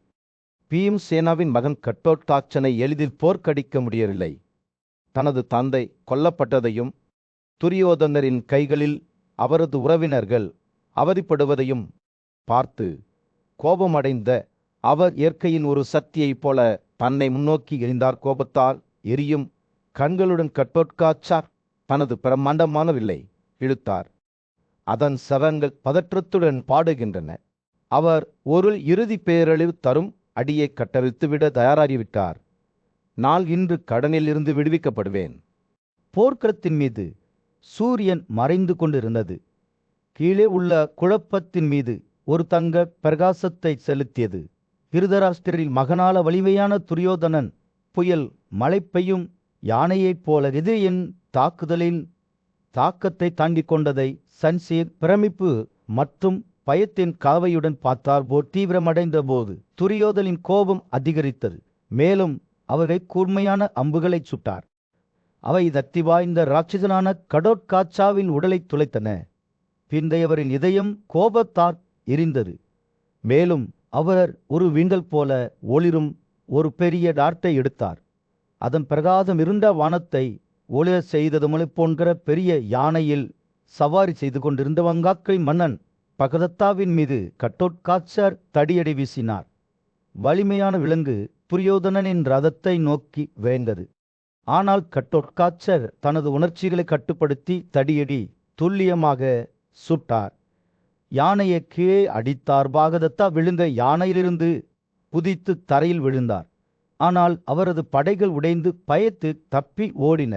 Speaker 3: பீம்சேனாவின் மகன் கட்டோட்காச்சனை எளிதில் போர்க்கடிக்க முடியவில்லை. தனது தந்தை கொல்லப்பட்டதையும் துரியோதனரின் கைகளில் அவரது உறவினர்கள் அவதிப்படுவதையும் பார்த்து கோபமடைந்த அவர் இயற்கையின் ஒரு சக்தியைப் போல தன்னை முன்னோக்கி எறிந்தார். கோபத்தால் எரியும் கண்களுடன் கட்டோட்காச்சா தனது பிரம்மாண்டமான வில்லை இழுத்தார். அதன் சரங்கள் பதற்றத்துடன் பாடுகின்றன. அவர் ஒரு இறுதி பேரழிவு தரும் அடியை கட்டவிழ்த்துவிட தயாராகிவிட்டார். நான் இன்று கடனில் இருந்து விடுவிக்கப்படுவேன்.
Speaker 1: போர்க்களத்தின் மீது சூரியன் மறைந்து கொண்டிருந்தது. கீழே உள்ள குழப்பத்தின் மீது ஒரு தங்க பிரகாசத்தை செலுத்தியது. திருதராஷ்டிரின் மகனால வலிமையான துரியோதனன் புயல் மழை பெய்யும் யானையைப் போல எதிரியின் தாக்குதலின் தாக்கத்தை தாண்டி கொண்டதை சஞ்சயன் பிரமிப்பு மற்றும் பயத்தின் காவையுடன் பார்த்தார். போர் தீவிரமடைந்த போது துரியோதனின் கோபம் அதிகரித்தது. மேலும் அவரை கூர்மையான அம்புகளை சுட்டார். அவை தத்தி வாய்ந்த இராட்சசனான கட்டோட்காச்சாவின் உடலை துளைத்தன. பிந்தையவரின் இதயம் கோபத்தால் எரிந்தது. மேலும் அவர் ஒரு விண்டல் போல ஒளிரும் ஒரு பெரிய டார்ட்டை எடுத்தார். அதன் பிரகாசம் இருண்ட வானத்தை ஒளிர செய்தது. மலை போன்ற பெரிய யானையில் சவாரி செய்து கொண்டிருந்த வங்காக்களின் மன்னன் பகதத்தாவின் மீது கட்டோட்காச்சர் தடியடி வீசினார். வலிமையான விலங்கு துரியோதனனின் ரதத்தை நோக்கி வேந்தது. ஆனால் கட்டோட்காச்சர் தனது உணர்ச்சிகளை கட்டுப்படுத்தி தடியடி துல்லியமாக சுட்டார். யானையை கீழே அடித்தார். பாகதத்தா விழுந்த யானையிலிருந்து குதித்து தரையில் விழுந்தார். ஆனால் அவரது படைகள் உடைந்து பயத்து தப்பி ஓடின.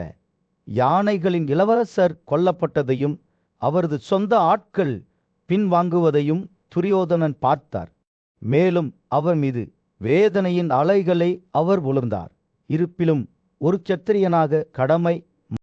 Speaker 1: யானைகளின் இளவரசர் கொல்லப்பட்டதையும் அவரது சொந்த ஆட்கள் பின்வாங்குவதையும் துரியோதனன் பார்த்தார். மேலும் அவர் மீது வேதனையின் அலைகளை அவர் உணர்ந்தார். இருப்பினும் ஒரு சத்திரியனாக கடமை